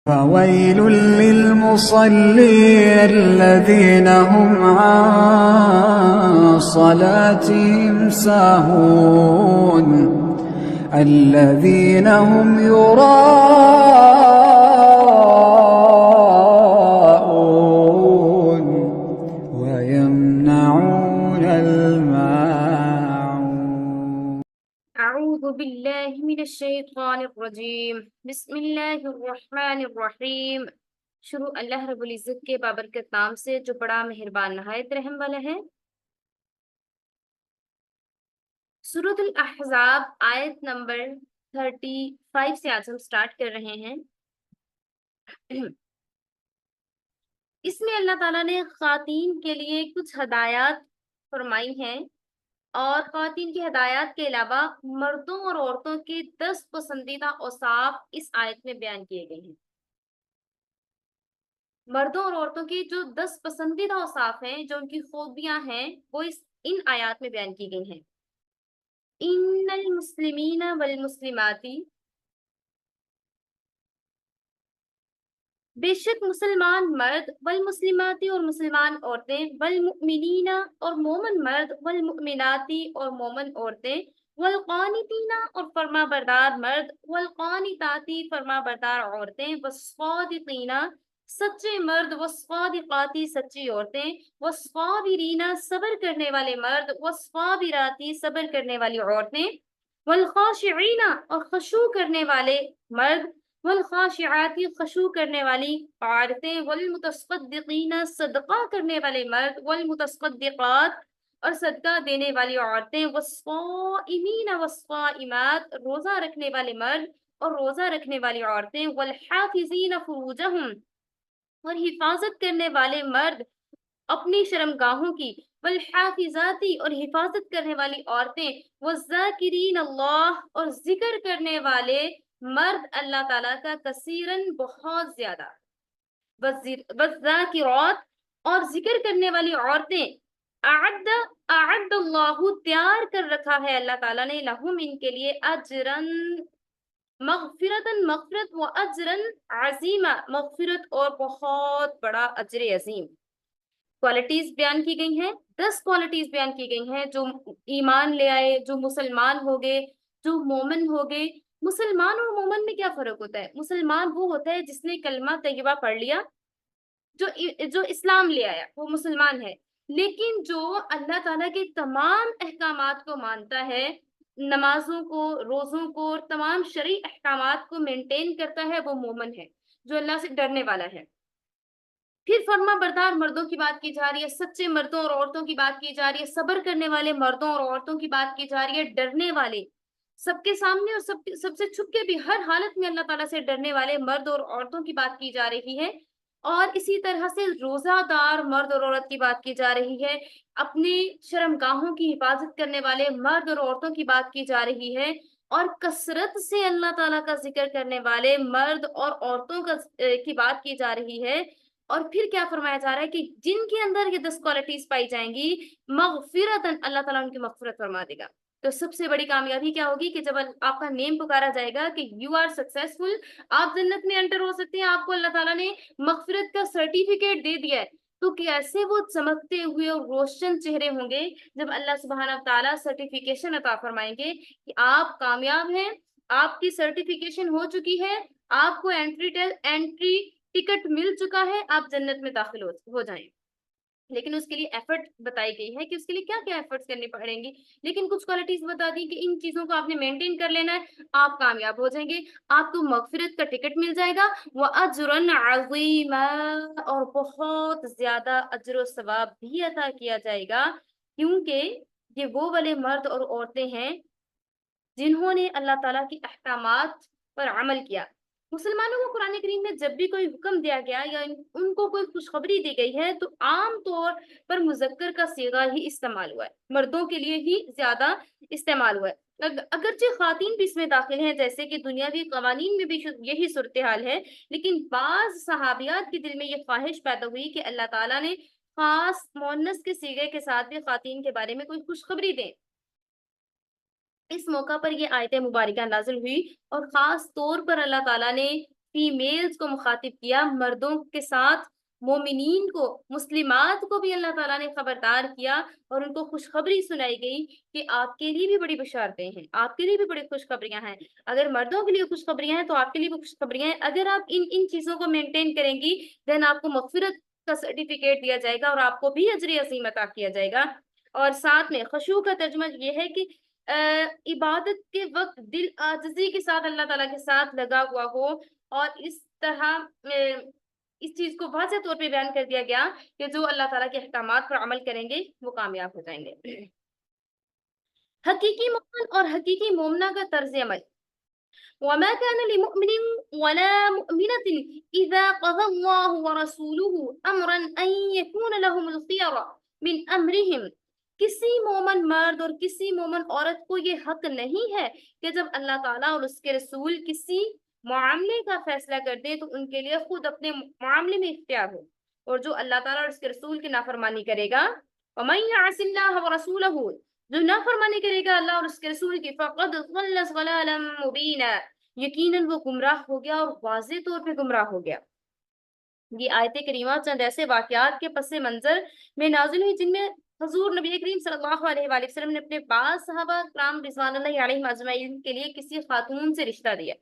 فويل للمصلين الذين هم عن صلاتهم ساهون الذين هم يراءون ويمنعون الماعون. اعوذ باللہ من الشیطان الرجیم بسم اللہ الرحمن الرحیم. شروع اللہ رب العزت کے بابرکت نام سے جو بڑا مہربان نہایت رحم والا ہے. سورۃ الاحزاب آیت نمبر 35 سے آج ہم سٹارٹ کر رہے ہیں. اس میں اللہ تعالیٰ نے خواتین کے لیے کچھ ہدایات فرمائی ہیں اور خواتین کی ہدایات کے علاوہ مردوں اور عورتوں کے 10 پسندیدہ اوصاف اس آیت میں بیان کیے گئے ہیں. مردوں اور عورتوں کی جو 10 پسندیدہ اوصاف ہیں، جو ان کی خوبیاں ہیں، وہ ان آیات میں بیان کی گئی ہیں. ان المسلمین والمسلمات، بے شک مسلمان مرد، والمسلماتی اور مسلمان عورتیں، والمؤمنین اور مومن مرد، والمؤمناتی اور مومن عورتیں، والقانتین اور فرما بردار مرد، والقانتاتی فرما بردار عورتیں، والصادقین سچے مرد، والصادقاتی سچی عورتیں، والصابرین صبر کرنے والے مرد، والصابراتی صبر کرنے والی عورتیں، والخاشعین اور خشوع کرنے والے مرد، والخاشعات خشوع کرنے والی عورتیں، والمتصدقین صدقہ کرنے والے مرد، والمتصدقات اور صدقہ دینے والی عورتیں، والصائمین والصائمات روزہ رکھنے والے مرد اور روزہ رکھنے والی عورتیں، والحافظین فروجہم اور حفاظت کرنے والے مرد اپنی شرمگاہوں کی، والحافظاتی اور حفاظت کرنے والی عورتیں، والذاکرین اللہ اور ذکر کرنے والے مرد اللہ تعالیٰ کا کثیرن بہت زیادہ، والذاکرات اور ذکر کرنے والی عورتیں، اعد اللہ تیار کر رکھا ہے اللہ تعالیٰ نے، لہم ان کے لیے، اجرن مغفرت و اجرن عظیمہ مغفرت اور بہت بڑا اجر عظیم. کوالٹیز بیان کی گئی ہیں، 10 کوالٹیز بیان کی گئی ہیں جو ایمان لے آئے، جو مسلمان ہو گئے، جو مومن ہو گئے. مسلمان اور مومن میں کیا فرق ہوتا ہے؟ مسلمان وہ ہوتا ہے جس نے کلمہ طیبہ پڑھ لیا، جو اسلام لے آیا وہ مسلمان ہے. لیکن جو اللہ تعالیٰ کے تمام احکامات کو مانتا ہے، نمازوں کو، روزوں کو اور تمام شرعی احکامات کو مینٹین کرتا ہے، وہ مومن ہے جو اللہ سے ڈرنے والا ہے. پھر فرما بردار مردوں کی بات کی جا رہی ہے، سچے مردوں اور عورتوں کی بات کی جا رہی ہے، صبر کرنے والے مردوں اور عورتوں کی بات کی جا رہی ہے، ڈرنے والے، سب کے سامنے اور سب سے چھپ کے بھی ہر حالت میں اللہ تعالیٰ سے ڈرنے والے مرد اور عورتوں کی بات کی جا رہی ہے. اور اسی طرح سے روزہ دار مرد اور عورت کی بات کی جا رہی ہے، اپنے شرمگاہوں کی حفاظت کرنے والے مرد اور عورتوں کی بات کی جا رہی ہے، اور کثرت سے اللہ تعالیٰ کا ذکر کرنے والے مرد اور عورتوں کی بات کی جا رہی ہے. اور پھر کیا فرمایا جا رہا ہے کہ جن کے اندر یہ 10 کوالٹیز پائی جائیں گی، مغفرتاً اللہ تعالیٰ ان کی مغفرت فرما دے گا. تو سب سے بڑی کامیابی کیا ہوگی کہ جب آپ کا نیم پکارا جائے گا کہ یو آر سکسیسفل، آپ جنت میں انٹر ہو سکتے ہیں، آپ کو اللہ تعالیٰ نے مغفرت کا سرٹیفکیٹ دے دیا ہے، تو کیسے وہ چمکتے ہوئے اور روشن چہرے ہوں گے جب اللہ سبحانہ تعالیٰ سرٹیفکیشن عطا فرمائیں گے کہ آپ کامیاب ہیں، آپ کی سرٹیفکیشن ہو چکی ہے، آپ کو انٹری ٹکٹ مل چکا ہے، آپ جنت میں داخل ہو جائیں. لیکن اس کے لیے ایفرٹ بتائی گئی ہے کہ اس کے لیے کیا کیا ایفرٹس کرنے پڑیں گے. لیکن کچھ کوالٹیز بتا دی کہ ان چیزوں کو آپ نے مینٹین کر لینا ہے، آپ کامیاب ہو جائیں گے، آپ کو مغفرت کا ٹکٹ مل جائے گا، وَأَجْرًا عَظِيمًا اور بہت زیادہ اجر و ثواب بھی عطا کیا جائے گا، کیونکہ یہ وہ والے مرد اور عورتیں ہیں جنہوں نے اللہ تعالیٰ کے احکامات پر عمل کیا. مسلمانوں کو قرآن کریم میں جب بھی کوئی حکم دیا گیا یا ان کو کوئی خوشخبری دی گئی ہے تو عام طور پر مذکر کا صیغہ ہی استعمال ہوا ہے، مردوں کے لیے ہی زیادہ استعمال ہوا ہے. اگرچہ خواتین بھی اس میں داخل ہیں، جیسے کہ دنیاوی قوانین میں بھی یہی صورتحال ہے، لیکن بعض صحابیات کے دل میں یہ خواہش پیدا ہوئی کہ اللہ تعالیٰ نے خاص مؤنث کے صیغے کے ساتھ بھی خواتین کے بارے میں کوئی خوشخبری دیں. اس موقع پر یہ آیت مبارکہ نازل ہوئی اور خاص طور پر اللہ تعالیٰ نے فیمیلز کو مخاطب کیا، مردوں کے ساتھ مومنین کو، مسلمات کو بھی اللہ تعالیٰ نے خبردار کیا اور ان کو خوشخبری سنائی گئی کہ آپ کے لیے بھی بڑی بشارتیں ہیں، آپ کے لیے بھی بڑی خوشخبریاں ہیں۔ اگر مردوں کے لیے خوشخبریاں ہیں تو آپ کے لیے بھی خوشخبریاں ہیں۔ اگر آپ ان چیزوں کو مینٹین کریں گی دین آپ کو مغفرت کا سرٹیفکیٹ دیا جائے گا اور آپ کو بھی اجر عظیم عطا کیا جائے گا۔ اور ساتھ میں خشوع کا ترجمہ یہ ہے کہ عبادت کے وقت دل عاجزی کے ساتھ اللہ تعالیٰ کے ساتھ لگا ہوا ہو، اور اس طرح اس چیز کو واضح طور پہ بیان کر دیا گیا کہ جو اللہ تعالیٰ کے احکامات پر عمل کریں گے وہ کامیاب ہو جائیں گے۔ حقیقی مومن اور حقیقی مومنہ کا طرز عمل۔ وما كان لمؤمن ولا مؤمنة إذا قضى الله ورسوله أمرا أن يكون لهم الخيرة من أمرهم۔ کسی مومن مرد اور کسی مومن عورت کو یہ حق نہیں ہے کہ جب اللہ تعالیٰ اور اس کے رسول کسی معاملے کا فیصلہ کر دیں تو ان کے لیے خود اپنے معاملے میں اختیار ہو، اور جو اللہ تعالیٰ اور اس کے رسول کی نافرمانی کرے گا، وَمَن يَعْصِ اللَّهَ وَرَسُولَهُ، جو نافرمانی کرے گا اللہ اور اس کے رسول کی، فَقَدْ ضَلَّ ضَلَالًا مُبِينًا، یقیناً وہ گمراہ ہو گیا اور واضح طور پہ گمراہ ہو گیا۔ یہ آیت کریمہ چند ایسے واقعات کے پس منظر میں نازل ہوئی جن میں حضور نبی کریم صلی اللہ علیہ وآلہ وسلم نے اپنے بعض صحابہ کرام رضوان اللہ علیہم اجمعین کے لیے کسی خاتون سے رشتہ دیا،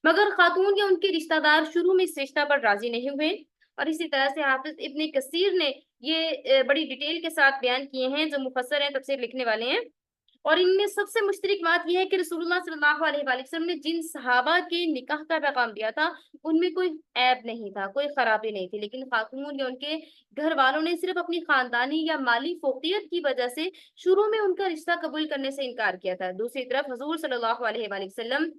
مگر خاتون یا ان کے رشتہ دار شروع میں اس رشتہ پر راضی نہیں ہوئے۔ اور اسی طرح سے حافظ ابن کثیر نے یہ بڑی ڈیٹیل کے ساتھ بیان کیے ہیں، جو مفسر ہیں، تفسیر لکھنے والے ہیں، اور ان میں سب سے مشترک بات یہ ہے کہ رسول اللہ صلی اللہ علیہ وآلہ وسلم نے جن صحابہ کے نکاح کا پیغام دیا تھا ان میں کوئی عیب نہیں تھا، کوئی خرابی نہیں تھی، لیکن خاتون یا ان کے گھر والوں نے صرف اپنی خاندانی یا مالی فوقیت کی وجہ سے شروع میں ان کا رشتہ قبول کرنے سے انکار کیا تھا۔ دوسری طرف حضور صلی اللہ علیہ وآلہ وسلم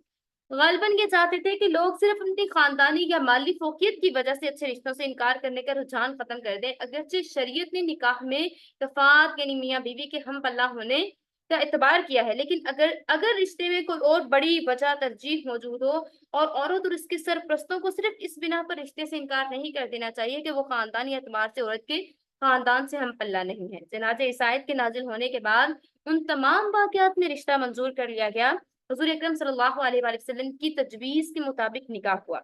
غالباً یہ چاہتے تھے کہ لوگ صرف اپنی خاندانی یا مالی فوقیت کی وجہ سے اچھے رشتوں سے انکار کرنے کا رجحان ختم کر دیں، اگرچہ شریعت نے نکاح میں کفات یعنی میاں بیوی کے ہم پلہ ہونے کا اعتبار کیا ہے، لیکن اگر رشتے میں کوئی اور بڑی وجہ ترجیح موجود ہو اور عورت اور اس کے سرپرستوں کو صرف اس بنا پر رشتے سے انکار نہیں کر دینا چاہیے کہ وہ خاندانی اعتبار سے عورت کے خاندان سے ہم پلہ نہیں ہے۔ چنانچہ اس آیت کے نازل ہونے کے بعد ان تمام واقعات میں رشتہ منظور کر لیا گیا۔ حضور اکرم صلی اللہ علیہ وآلہ وسلم کی تجویز کے مطابق نکاح ہوا۔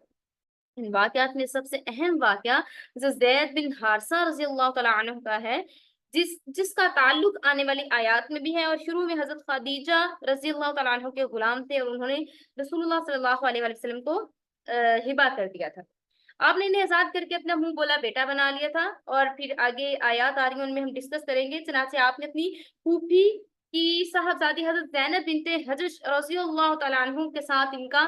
ان واقعات میں سب سے اہم واقعہ زید بن حارثہ رضی اللہ تعالیٰ عنہ کا ہے، جس کا تعلق آنے والی آیات میں بھی ہے، اور شروع میں حضرت خدیجہ رضی اللہ تعالیٰ عنہ کے غلام تھے اور انہوں نے رسول اللہ صلی اللہ علیہ وآلہ وسلم کو ہبہ کر دیا تھا۔ آپ نے انہیں آزاد کر کے اپنا منہ بولا بیٹا بنا لیا تھا، اور پھر آگے آیات آ رہی ہیں ان میں ہم ڈسکس کریں گے۔ چنانچہ آپ نے اپنی پھوپھی کی صاحبزادی حضرت زینب بنت حجش رضی اللہ تعالیٰ عنہ کے ساتھ ان کا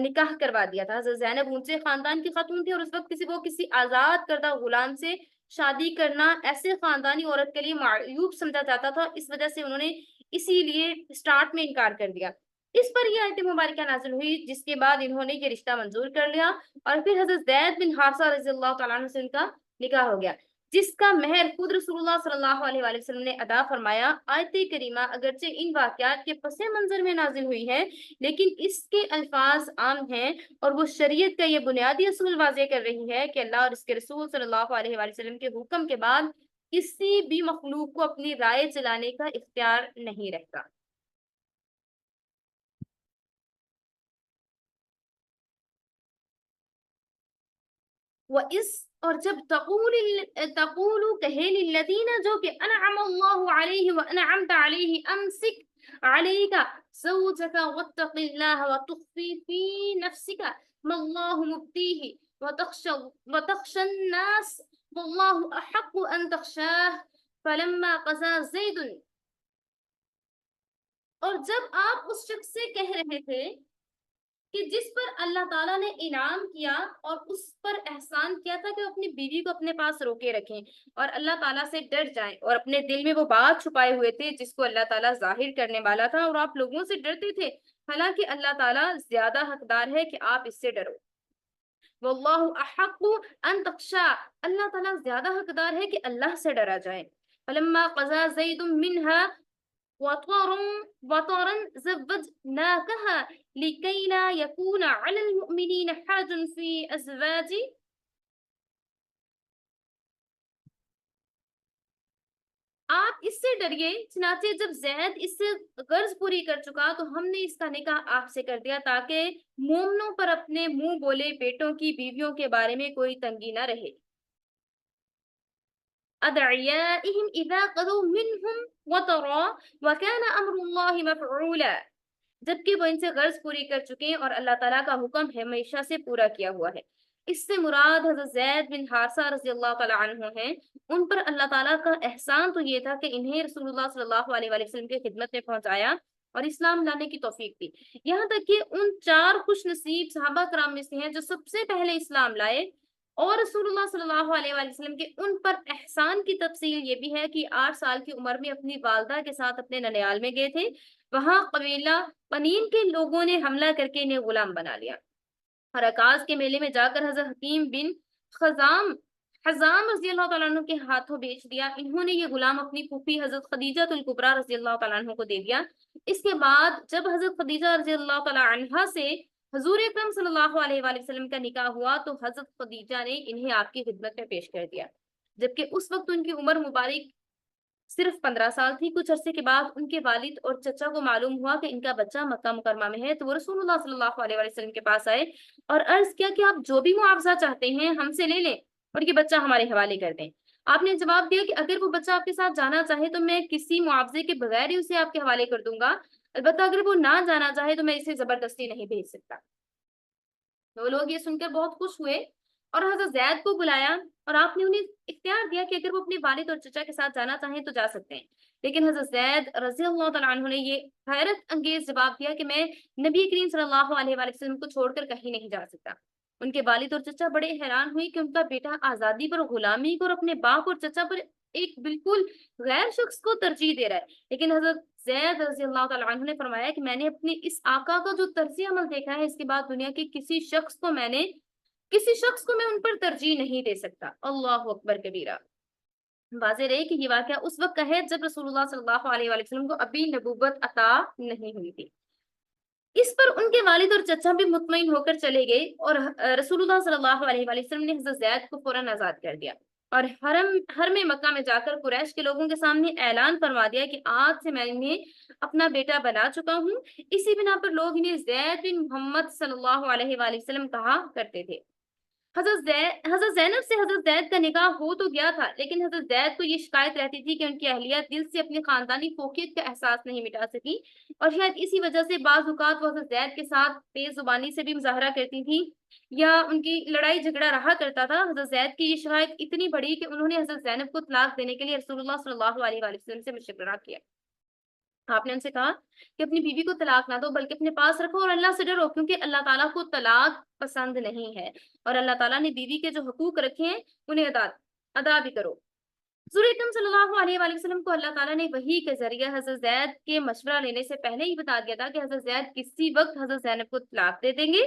نکاح کروا دیا تھا۔ حضرت زینب اونچے خاندان کی خاتون تھی اور اس وقت کسی آزاد کردہ غلام سے شادی کرنا ایسے خاندانی عورت کے لیے معیوب سمجھا جاتا تھا، اس وجہ سے انہوں نے اسی لیے سٹارٹ میں انکار کر دیا۔ اس پر یہ آیت مبارکہ نازل ہوئی جس کے بعد انہوں نے یہ رشتہ منظور کر لیا، اور پھر حضرت زید بن حارثہ رضی اللہ تعالیٰ عنہ سے ان کا نکاح ہو گیا، جس کا مہر خود رسول اللہ صلی اللہ علیہ وآلہ وسلم نے ادا فرمایا۔ آیت کریمہ اگرچہ ان واقعات کے پس منظر میں نازل ہوئی ہے، لیکن اس کے الفاظ عام ہیں اور وہ شریعت کا یہ بنیادی اصول واضح کر رہی ہے کہ اللہ اور اس کے رسول صلی اللہ علیہ وآلہ وسلم کے حکم کے بعد کسی بھی مخلوق کو اپنی رائے چلانے کا اختیار نہیں رہتا۔ وَإِذْ اور جب تقول کہے للذین جو کہ انعم اللہ علیہ وانعمت علیہ امسک علیک زوجک واتق اللہ وتخفی فی نفسک ما اللہ مبدیہ وتخشى الناس واللہ احق ان تخشاہ فلما قضى زید، اور جب آپ اس شخص سے کہہ رہے تھے کہ جس پر اللہ تعالیٰ نے انعام کیا اور اس پر احسان کیا تھا کہ وہ اپنی بیوی کو اپنے پاس روکے رکھیں اور اللہ تعالیٰ سے ڈر جائیں، اور اپنے دل میں وہ بات چھپائے ہوئے تھے جس کو اللہ تعالیٰ ظاہر کرنے والا تھا، اور آپ لوگوں سے ڈرتے تھے، حالانکہ اللہ تعالیٰ زیادہ حقدار ہے کہ آپ اس سے ڈرو۔ واللہ احق ان تخشا، اللہ تعالیٰ زیادہ حقدار ہے کہ اللہ سے ڈرا جائے۔ فلما قضى زید منها وطرا زوجناكها لكي لا يكون على المؤمنين حرج في أزواج، آپ اس سے ڈریے، چنانچہ جب زید اس سے غرض پوری کر چکا تو ہم نے اس کا نکاح آپ سے کر دیا تاکہ مومنوں پر اپنے منہ بولے بیٹوں کی بیویوں کے بارے میں کوئی تنگی نہ رہے۔ ادعیائہم اذا قضوا منہم وطرا وکان امر اللہ مفعولا، جبکہ وہ ان سے غرض پوری کر چکے ہیں اور اللہ تعالیٰ کا حکم ہمیشہ سے پورا کیا ہوا ہے۔ اس سے مراد حضرت زید بن حارثہ رضی اللہ تعالیٰ عنہ ہیں۔ ان پر اللہ تعالیٰ کا احسان تو یہ تھا کہ انہیں رسول اللہ صلی اللہ علیہ وآلہ وسلم کی خدمت میں پہنچایا اور اسلام لانے کی توفیق دی، یہاں تک کہ ان 4 خوش نصیب صحابہ کرام میں سے ہیں جو سب سے پہلے اسلام لائے، اور رسول اللہ صلی اللہ علیہ وآلہ وسلم کے ان پر احسان کی تفصیل یہ بھی ہے کہ 8 سال کی عمر میں اپنی والدہ کے ساتھ اپنے ننیال میں گئے تھے، وہاں قبیلہ پنین کے لوگوں نے حملہ کر کے انہیں غلام بنا لیا اور عکاظ کے میلے میں جا کر حضرت حکیم بن حزام رضی اللہ تعالیٰ عنہ کے ہاتھوں بیچ دیا۔ انہوں نے یہ غلام اپنی پھوپھی حضرت خدیجہ الکبریٰ رضی اللہ تعالیٰ عنہ کو دے دیا۔ اس کے بعد جب حضرت خدیجہ رضی اللہ تعالیٰ عنہ سے حضور اکرم صلی اللہ علیہ وآلہ وسلم کا نکاح ہوا تو حضرت خدیجہ نے انہیں آپ کی خدمت میں پیش کر دیا، جبکہ اس وقت ان کی عمر مبارک صرف 15 سال تھی۔ کچھ عرصے کے بعد ان کے والد اور چچا کو معلوم ہوا کہ ان کا بچہ مکہ مکرمہ میں ہے، تو وہ رسول اللہ صلی اللہ علیہ وآلہ وسلم کے پاس آئے اور عرض کیا کہ آپ جو بھی معاوضہ چاہتے ہیں ہم سے لے لیں اور یہ بچہ ہمارے حوالے کر دیں۔ آپ نے جواب دیا کہ اگر وہ بچہ آپ کے ساتھ جانا چاہے تو میں کسی معاوضے کے بغیر ہی اسے آپ کے حوالے کر دوں گا، البتہ اگر وہ نہ جانا چاہے تو میں اسے زبردستی نہیں بھیج سکتا۔ وہ لوگ یہ سن کر بہت خوش ہوئے اور حضرت زید کو بلایا اور آپ نے انہیں اختیار دیا کہ اگر وہ اپنے والد اور چچا کے ساتھ جانا چاہیں تو جا سکتے ہیں، لیکن حضرت زید رضی اللہ تعالیٰ عنہ نے یہ حیرت انگیز جواب دیا کہ میں نبی کریم صلی اللہ علیہ وآلہ وسلم کو چھوڑ کر کہیں نہیں جا سکتا۔ ان کے والد اور چچا بڑے حیران ہوئے کہ ان کا بیٹا آزادی پر غلامی کو اور اپنے باپ اور چچا پر ایک بالکل غیر شخص کو ترجیح دے رہا ہے، لیکن حضرت زید رضی اللہ تعالیٰ عنہ نے فرمایا کہ میں نے اپنے اس آقا کا جو طرز عمل دیکھا ہے، اس کے بعد دنیا کے کسی شخص کو میں ان پر ترجیح نہیں دے سکتا۔ اللہ اکبر کبیرہ۔ واضح رہے کہ یہ واقعہ اس وقت کا ہے جب رسول اللہ صلی اللہ علیہ وآلہ وسلم کو ابھی نبوت عطا نہیں ہوئی تھی۔ اس پر ان کے والد اور چچا بھی مطمئن ہو کر چلے گئے اور رسول اللہ صلی اللہ علیہ وآلہ وسلم نے حضرت زید کو فوراً آزاد کر دیا اور حرم مکہ میں جا کر قریش کے لوگوں کے سامنے اعلان فرما دیا کہ آج سے میں انہیں اپنا بیٹا بنا چکا ہوں۔ اسی بنا پر لوگ انہیں زید بن محمد صلی اللہ علیہ وآلہ وسلم کہا کرتے تھے۔ حضرت زینب سے حضرت زید کا نکاح ہو تو گیا تھا، لیکن حضرت زید کو یہ شکایت رہتی تھی کہ ان کی اہلیہ دل سے اپنی خاندانی فوقیت کا احساس نہیں مٹا سکی، اور شاید اسی وجہ سے بعض اوقات وہ حضرت زید کے ساتھ تیز زبانی سے بھی مظاہرہ کرتی تھی یا ان کی لڑائی جھگڑا رہا کرتا تھا۔ حضرت زید کی یہ شکایت اتنی بڑی کہ انہوں نے حضرت زینب کو طلاق دینے کے لیے رسول اللہ صلی اللہ علیہ وآلہ وسلم سے مشورہ کیا۔ آپ نے ان سے کہا کہ اپنی بیوی کو طلاق نہ دو بلکہ اپنے پاس رکھو اور اللہ سے ڈرو، کیونکہ اللہ تعالیٰ کو طلاق پسند نہیں ہے، اور اللہ تعالیٰ نے بیوی کے جو حقوق رکھے ہیں انہیں ادا بھی کرو۔ حضور اکرم صلی اللہ علیہ وآلہ وسلم کو اللہ تعالیٰ نے وحی کے ذریعے حضرت زید کے مشورہ لینے سے پہلے ہی بتا دیا تھا کہ حضرت زید کسی وقت حضرت زینب کو طلاق دے دیں گے،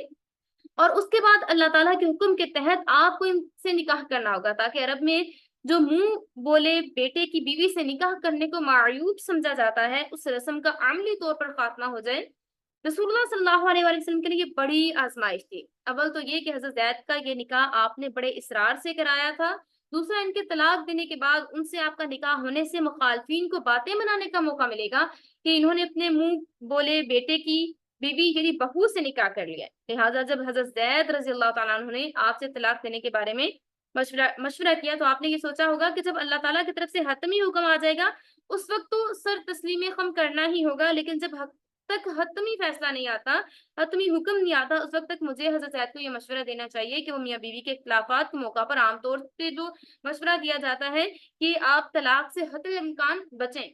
اور اس کے بعد اللہ تعالیٰ کے حکم کے تحت آپ کو ان سے نکاح کرنا ہوگا تاکہ عرب میں جو منہ بولے بیٹے کی بیوی سے نکاح کرنے کو معیوب سمجھا جاتا ہے اس رسم کا عملی طور پر خاتمہ ہو جائے۔ رسول اللہ صلی اللہ علیہ وآلہ وسلم کے لیے یہ بڑی آزمائش تھی۔ اول تو یہ کہ حضرت زید کا یہ نکاح آپ نے بڑے اصرار سے کرایا تھا، دوسرا ان کے طلاق دینے کے بعد ان سے آپ کا نکاح ہونے سے مخالفین کو باتیں بنانے کا موقع ملے گا کہ انہوں نے اپنے منہ بولے بیٹے کی بیوی یعنی بہو سے نکاح کر لیا۔ لہٰذا جب حضرت زید رضی اللہ تعالیٰ عنہ نے آپ سے طلاق دینے کے بارے میں مشورہ کیا تو آپ نے یہ سوچا ہوگا کہ جب اللہ تعالیٰ کی طرف سے حتمی حکم آ جائے گا اس وقت تو سر تسلیم خم کرنا ہی ہوگا، لیکن جب تک حتمی فیصلہ نہیں آتا، حتمی حکم نہیں آتا، اس وقت تک مجھے حضرت زید کو یہ مشورہ دینا چاہیے کہ وہ میاں بیوی کے اختلافات کے موقع پر عام طور سے جو مشورہ دیا جاتا ہے کہ آپ طلاق سے حتی الامکان بچیں،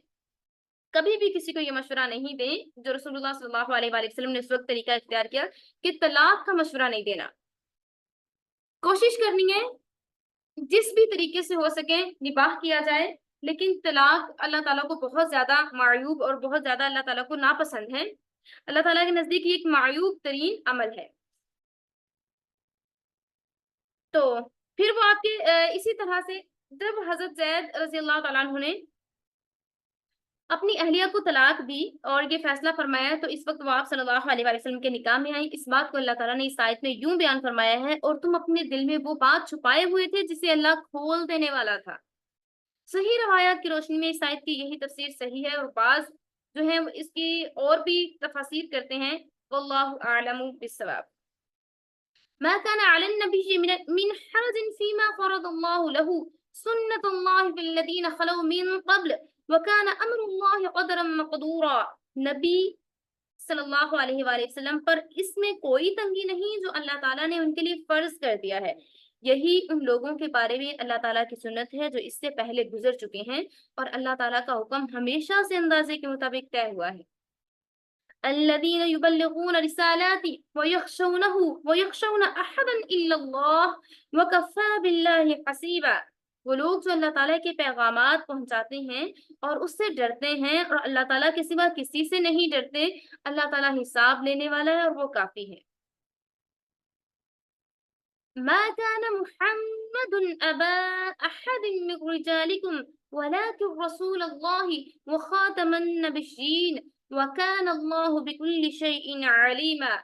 کبھی بھی کسی کو یہ مشورہ نہیں دیں جو رسول اللہ صلی اللہ علیہ وآلہ وسلم نے اس وقت طریقہ اختیار کیا کہ طلاق کا مشورہ نہیں دینا۔ کوشش کرنی ہے جس بھی طریقے سے ہو سکے نکاح کیا جائے، لیکن طلاق اللہ تعالیٰ کو بہت زیادہ معیوب اور بہت زیادہ اللہ تعالیٰ کو ناپسند ہے، اللہ تعالیٰ کے نزدیک یہ ایک معیوب ترین عمل ہے۔ تو پھر وہ آپ کے اسی طرح سے جب حضرت زید رضی اللہ تعالیٰ عنہ نے اپنی اہلیہ کو طلاق دی اور یہ فیصلہ فرمایا تو اس وقت وہ آپ صلی اللہ علیہ وآلہ وسلم کے نکاح میں آئی۔ اس بات کو اللہ تعالیٰ نے اس آیت میں یوں بیان فرمایا ہے، اور تم اپنے دل میں وہ بات چھپائے ہوئے تھے جسے اللہ کھول دینے والا تھا۔ صحیح روایات کی روشنی میں اس آیت کی یہی تفسیر صحیح ہے، اور بعض جو ہیں اس کی اور بھی تفاسیر کرتے ہیں، واللہ اعلم بالصواب۔ ما كان على النبي من حرج فيما فرض الله له سنة الله في الذين خلوا من قبل وكان أمر الله قدرا مقدورا۔ نبی صلی اللہ علیہ وآلہ وسلم پر اس میں کوئی تنگی نہیں جو اللہ تعالیٰ نے ان کے لیے فرض کر دیا ہے، یہی ان لوگوں کے بارے میں اللہ تعالیٰ کی سنت ہے جو اس سے پہلے گزر چکے ہیں، اور اللہ تعالیٰ کا حکم ہمیشہ سے اندازے کے مطابق طے ہوا ہے۔ الذين يبلغون رسالاتي ويخشون احدا الا الله وكفى بالله حسيبا۔ وہ لوگ جو اللہ تعالیٰ کے پیغامات پہنچاتے ہیں اور اس سے ڈرتے ہیں، اور اللہ تعالیٰ کے سوا کسی سے نہیں ڈرتے، اللہ تعالیٰ حساب لینے والا ہے اور وہ کافی ہے۔ ما كان محمد ابا احد من رجالكم ولكن رسول الله وخاتم النبيين وَكَانَ اللَّهُ بِكُلِّ شَيْءٍ عَلِيمًا۔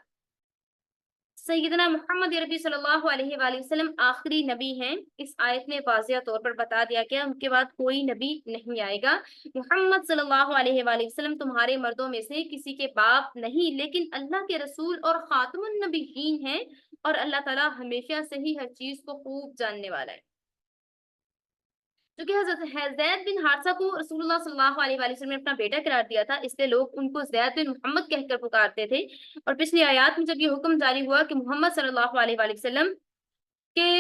سیدنا محمد عربی صلی اللہ علیہ وآلہ وسلم آخری نبی ہیں، اس آیت میں واضح طور پر بتا دیا گیا ان کے بعد کوئی نبی نہیں آئے گا۔ محمد صلی اللہ علیہ وآلہ وسلم تمہارے مردوں میں سے کسی کے باپ نہیں، لیکن اللہ کے رسول اور خاتم النبیین ہیں، اور اللہ تعالیٰ ہمیشہ سے ہی ہر چیز کو خوب جاننے والا ہے۔ چونکہ حضرت زید بن حارثہ کو رسول اللہ صلی اللہ علیہ وآلہ وسلم نے اپنا بیٹا قرار دیا تھا، اس لیے لوگ ان کو زید بن محمد کہہ کر پکارتے تھے، اور پچھلی آیات میں جب یہ حکم جاری ہوا کہ محمد صلی اللہ علیہ وآلہ وسلم کے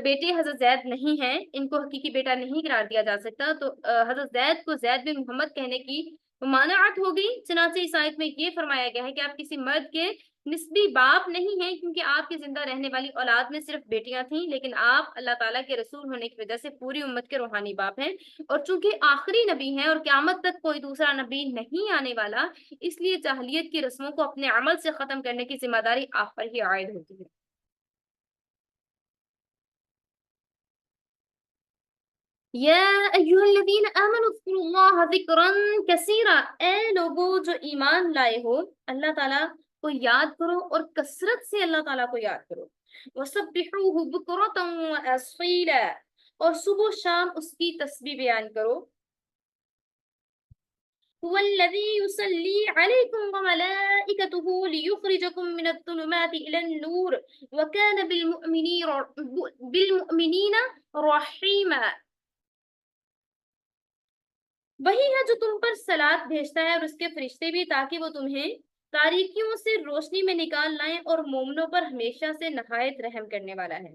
بیٹے حضرت زید نہیں ہیں، ان کو حقیقی بیٹا نہیں قرار دیا جا سکتا، تو حضرت زید کو زید بن محمد کہنے کی ممانعت ہو گئی۔ چنانچہ اس آیت میں یہ فرمایا گیا ہے کہ آپ کسی مرد کے نسبی باپ نہیں ہیں، کیونکہ آپ کی زندہ رہنے والی اولاد میں صرف بیٹیاں تھیں، لیکن آپ اللہ تعالیٰ کے رسول ہونے کی وجہ سے پوری امت کے روحانی باپ ہیں، اور چونکہ آخری نبی ہیں اور قیامت تک کوئی دوسرا نبی نہیں آنے والا، اس لیے جاہلیت کی رسموں کو اپنے عمل سے ختم کرنے کی ذمہ داری آپ پر ہی عائد ہوتی ہے۔ یا ایھا الذین آمنوا اذکروا اللہ ذکرا کثیرا، اے لوگو جو ایمان لائے ہو، اللہ تعالیٰ کو یاد کرو اور کثرت سے اللہ تعالیٰ کو یاد کرو۔ وسبحوہ بکرۃ واصیلا، اور صبح و شام اس کی تسبیح بیان کرو۔ هو الذی یصلی علیکم وملائکتہ لیخرجکم من الظلمات الی النور وکان بالمؤمنین رحیما۔ وہی ہے جو تم پر صلات بھیجتا ہے اور اس کے فرشتے بھی، تاکہ وہ تمہیں تاریکیوں سے روشنی میں نکال لائیں، اور مومنوں پر ہمیشہ سے نہایت رحم کرنے والا ہے۔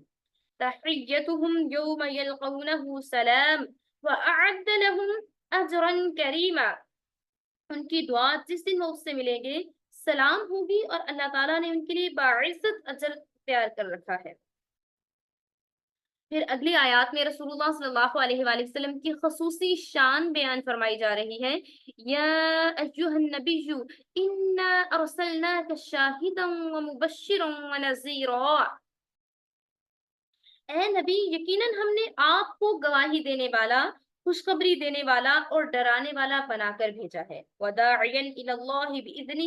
تحیتہم یوم یلقونہ سلام وأعد لہم اجرا کریما، ان کی دعا جس دن وہ اس سے ملیں گے سلام ہوگی، اور اللہ تعالیٰ نے ان کے لیے باعزت اجر تیار کر رکھا ہے۔ پھر اگلی آیات میں رسول اللہ صلی اللہ علیہ وآلہ وسلم کی خصوصی شان بیان فرمائی جا رہی ہے۔ یا ایھا النبی انا ارسلناک شاہدا ومبشرا ونذیرا، اے نبی یقیناً ہم نے آپ کو گواہی دینے والا، خوشخبری دینے والا اور ڈرانے والا بنا کر بھیجا ہے۔ وداعیا الی اللہ باذنہ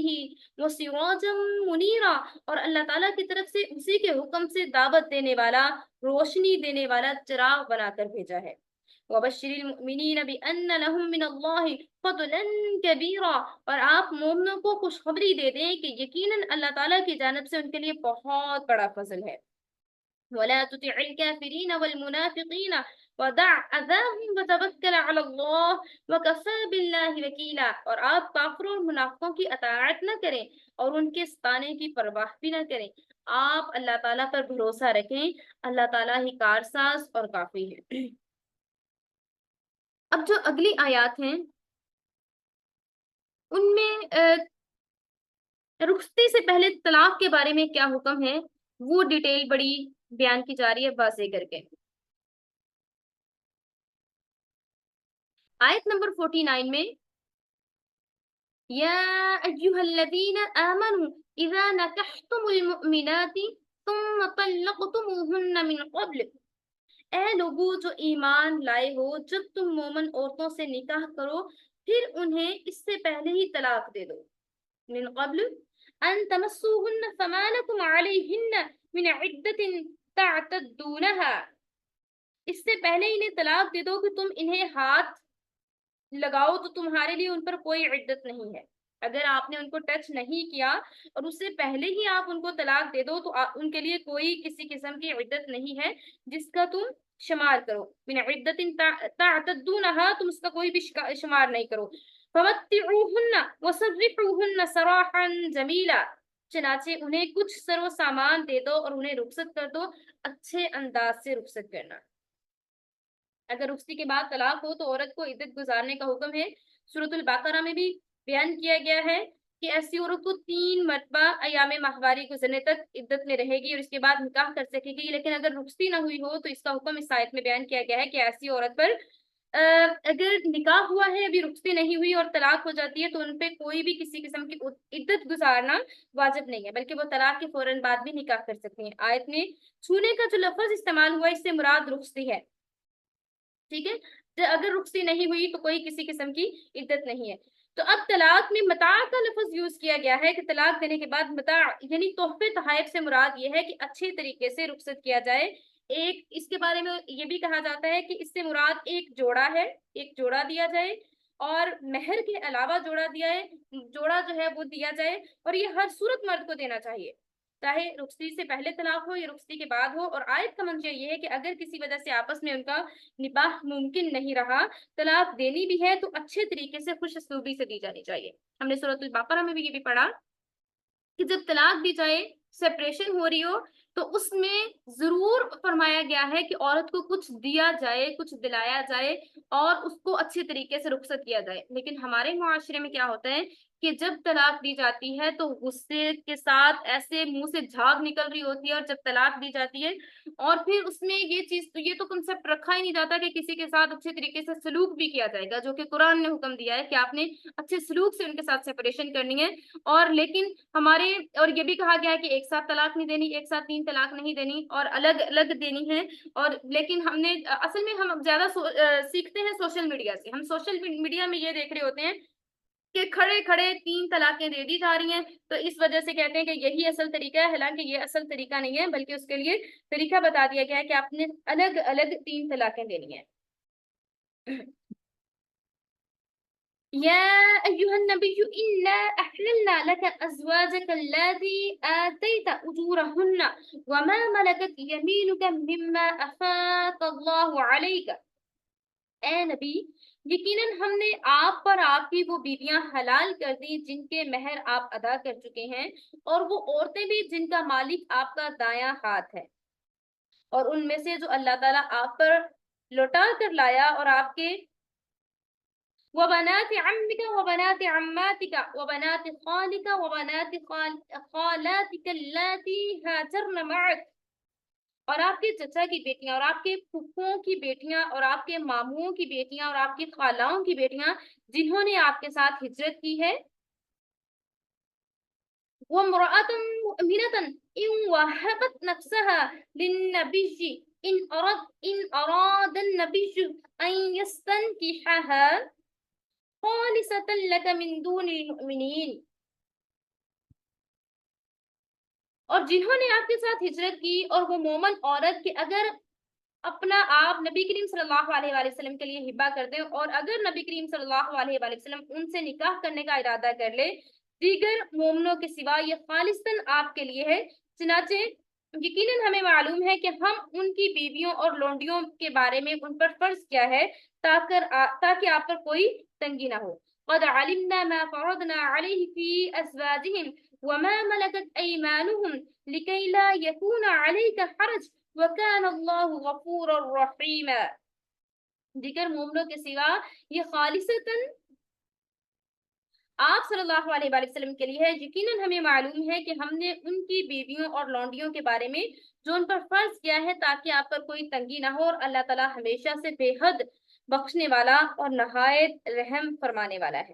وسراجا منیرا، اور اللہ تعالیٰ کی طرف سے اسی کے حکم سے دعوت دینے والا، روشنی دینے والا چراغ بنا کر بھیجا ہے۔ وبشر المؤمنین بان لهم من اللہ فضلا کبیرا، اور آپ مومنوں کو خوشخبری دے دیں کہ یقیناً اللہ تعالیٰ کی جانب سے ان کے لیے بہت بڑا فضل ہے۔ ولا تطع الكافرين والمنافقين ودع اذاهم وتوکل علی اللہ وکفى باللہ وکیلا، اور آپ کافروں اور منافقوں کی اطاعت نہ کریں اور ان کے ستانے کی پرواہ بھی نہ کریں، آپ اللہ تعالیٰ پر بھروسہ رکھیں، اللہ تعالیٰ ہی کارساز اور کافی ہے۔ اب جو اگلی آیات ہیں ان میں رخصتی سے پہلے طلاق کے بارے میں کیا حکم ہے وہ ڈیٹیل بڑی بیان کی جا رہی ہے واضح کر کے۔ آیت نمبر 49 میں یا ایھا الذین آمنوا اذا نکحتم المؤمنات ثم طلقتموہن من قبل، اے لوگو جو ایمان لائے ہو، جب تم مومن عورتوں سے نکاح کرو پھر انہیں اس سے پہلے ہی طلاق دے دو، من قبل ان تمسوہن فما لکم علیہن من عدت تعتدونہا، اس سے پہلے انہیں طلاق دے دو کہ تم انہیں ہاتھ لگاؤ تو تمہارے لیے ان پر کوئی عدت نہیں ہے. اگر آپ نے ان کو ٹچ نہیں کیا اور اس سے پہلے ہی آپ ان کو طلاق دے دو تو ان کے لیے کوئی کسی قسم کی عدت نہیں ہے جس کا تم شمار کرو. من عدت تعتدونها، تم اس کا کوئی بھی شمار نہیں کرو. فمتعوهن وسرحوهن سراحا جمیلا، چنانچہ انہیں کچھ سر و سامان دے دو اور انہیں رخصت کر دو اچھے انداز سے رخصت کرنا. اگر رخصتی کے بعد طلاق ہو تو عورت کو عدت گزارنے کا حکم ہے. سورۃ البقرہ میں بھی بیان کیا گیا ہے کہ ایسی عورت کو 3 مرتبہ ایام ماہواری گزرنے تک عدت میں رہے گی اور اس کے بعد نکاح کر سکے گی. لیکن اگر رخصتی نہ ہوئی ہو تو اس کا حکم اس آیت میں بیان کیا گیا ہے کہ ایسی عورت پر اگر نکاح ہوا ہے ابھی رخصتی نہیں ہوئی اور طلاق ہو جاتی ہے تو ان پہ کوئی بھی کسی قسم کی عدت گزارنا واجب نہیں ہے، بلکہ وہ طلاق کے فوراً بعد بھی نکاح کر سکتی ہیں. آیت میں چھونے کا جو لفظ استعمال ہوا اس سے مراد رخصتی ہے. ٹھیک ہے، اگر رخصتی نہیں ہوئی تو کوئی کسی قسم کی عدت نہیں ہے. تو اب طلاق میں متاع کا لفظ یوز کیا گیا ہے کہ طلاق دینے کے بعد متاع یعنی تحفے تحائف سے مراد یہ ہے کہ اچھے طریقے سے رخصت کیا جائے. ایک اس کے بارے میں یہ بھی کہا جاتا ہے کہ اس سے مراد ایک جوڑا ہے، ایک جوڑا دیا جائے اور مہر کے علاوہ جوڑا جو ہے وہ دیا جائے اور یہ ہر صورت مرد کو دینا چاہیے، چاہے رخصتی سے پہلے طلاق ہو یا رخصتی کے بعد ہو. اور آیت کا منشا یہ ہے کہ اگر کسی وجہ سے آپس میں ان کا نکاح ممکن نہیں رہا، طلاق دینی بھی ہے تو اچھے طریقے سے خوش اسلوبی سے دی جانی چاہیے. ہم نے سورۃ البقرہ میں بھی یہ بھی پڑھا کہ جب طلاق دی جائے، سپریشن ہو رہی ہو، تو اس میں ضرور فرمایا گیا ہے کہ عورت کو کچھ دیا جائے، کچھ دلایا جائے اور اس کو اچھے طریقے سے رخصت کیا جائے. لیکن ہمارے معاشرے میں کیا ہوتا ہے کہ جب طلاق دی جاتی ہے تو غصے کے ساتھ ایسے منہ سے جھاگ نکل رہی ہوتی ہے، اور جب طلاق دی جاتی ہے اور پھر اس میں یہ تو کنسپٹ رکھا ہی نہیں جاتا کہ کسی کے ساتھ اچھے طریقے سے سلوک بھی کیا جائے گا، جو کہ قرآن نے حکم دیا ہے کہ آپ نے اچھے سلوک سے ان کے ساتھ سپریشن کرنی ہے. اور لیکن اور یہ بھی کہا گیا ہے کہ ایک ساتھ طلاق نہیں دینی، ایک ساتھ 3 طلاق نہیں دینی اور الگ الگ دینی ہے. اور لیکن ہم نے اصل میں ہم زیادہ سیکھتے ہیں سوشل میڈیا سے. ہم سوشل میڈیا میں یہ دیکھ رہے ہوتے ہیں کہ کھڑے کھڑے 3 طلاقیں دے دی جا رہی ہیں، تو اس وجہ سے کہتے ہیں کہ یہی اصل طریقہ ہے. حالانکہ یہ اصل طریقہ نہیں ہے، بلکہ اس کے لیے طریقہ بتا دیا گیا ہے کہ آپ نے الگ الگ 3 طلاقیں دینی ہیں. يا أيها النبي إنا أحللنا لك أزواجك التي آتيت أجورهن وما ملكت يمينك مما أفاء الله عليك. اے نبی، یقیناً ہم نے آپ پر آپ کی وہ بیویاں حلال کر دی جن کے مہر آپ ادا کر چکے ہیں، اور وہ عورتیں بھی جن کا مالک آپ کا دایاں ہاتھ ہے، اور ان میں سے جو اللہ تعالیٰ آپ پر لوٹا کر لایا، اور آپ کے وبنات عمك وبنات عماتك وبنات خالك وبنات خالاتك اللاتي هاجرن معك، اور آپ کے چچا کی بیٹیاں اور آپ کے پھپھوؤں کی بیٹیاں اور آپ کے ماموؤں کی بیٹیاں اور آپ کی خالاؤں کی بیٹیاں جنہوں نے آپ کے ساتھ ہجرت کی ہے. وامرأة مؤمنة إن وهبت نفسها للنبي إن أراد النبي أن يستنكحها خالصة لك من دون المؤمنين. اور جنہوں نے آپ کے ساتھ ہجرت کی اور وہ مومن عورت کہ اگر اپنا آپ نبی کریم صلی اللہ علیہ وآلہ وسلم کے لیے ہبہ کر دیں، اور اگر نبی کریم صلی اللہ علیہ وآلہ وسلم ان سے نکاح کرنے کا ارادہ کر لے دیگر مومنوں کے سوا، یہ خالصاً آپ کے لیے ہے. چنانچہ یقیناً ہمیں معلوم ہے کہ ہم ان کی بیویوں اور لونڈیوں کے بارے میں ان پر فرض کیا ہے تاکہ آپ پر کوئی تنگی نہ ہو. قد علمنا ما فرضنا عليه في أزواجهم وما ملكت أيمانهم لكي لا يكون عليك حرج وَكَانَ اللَّهُ غَفُورًا رَحِيمًا. دیگر مومنوں کے سوا یہ خالصتاً آپ صلی اللہ علیہ وآلہ وسلم کے لیے ہے. یقیناً ہمیں معلوم ہے کہ ہم نے ان کی بیویوں اور لونڈیوں کے بارے میں جو ان پر فرض کیا ہے تاکہ آپ پر کوئی تنگی نہ ہو، اور اللہ تعالیٰ ہمیشہ سے بے حد بخشنے والا اور نہایت رحم فرمانے والا ہے.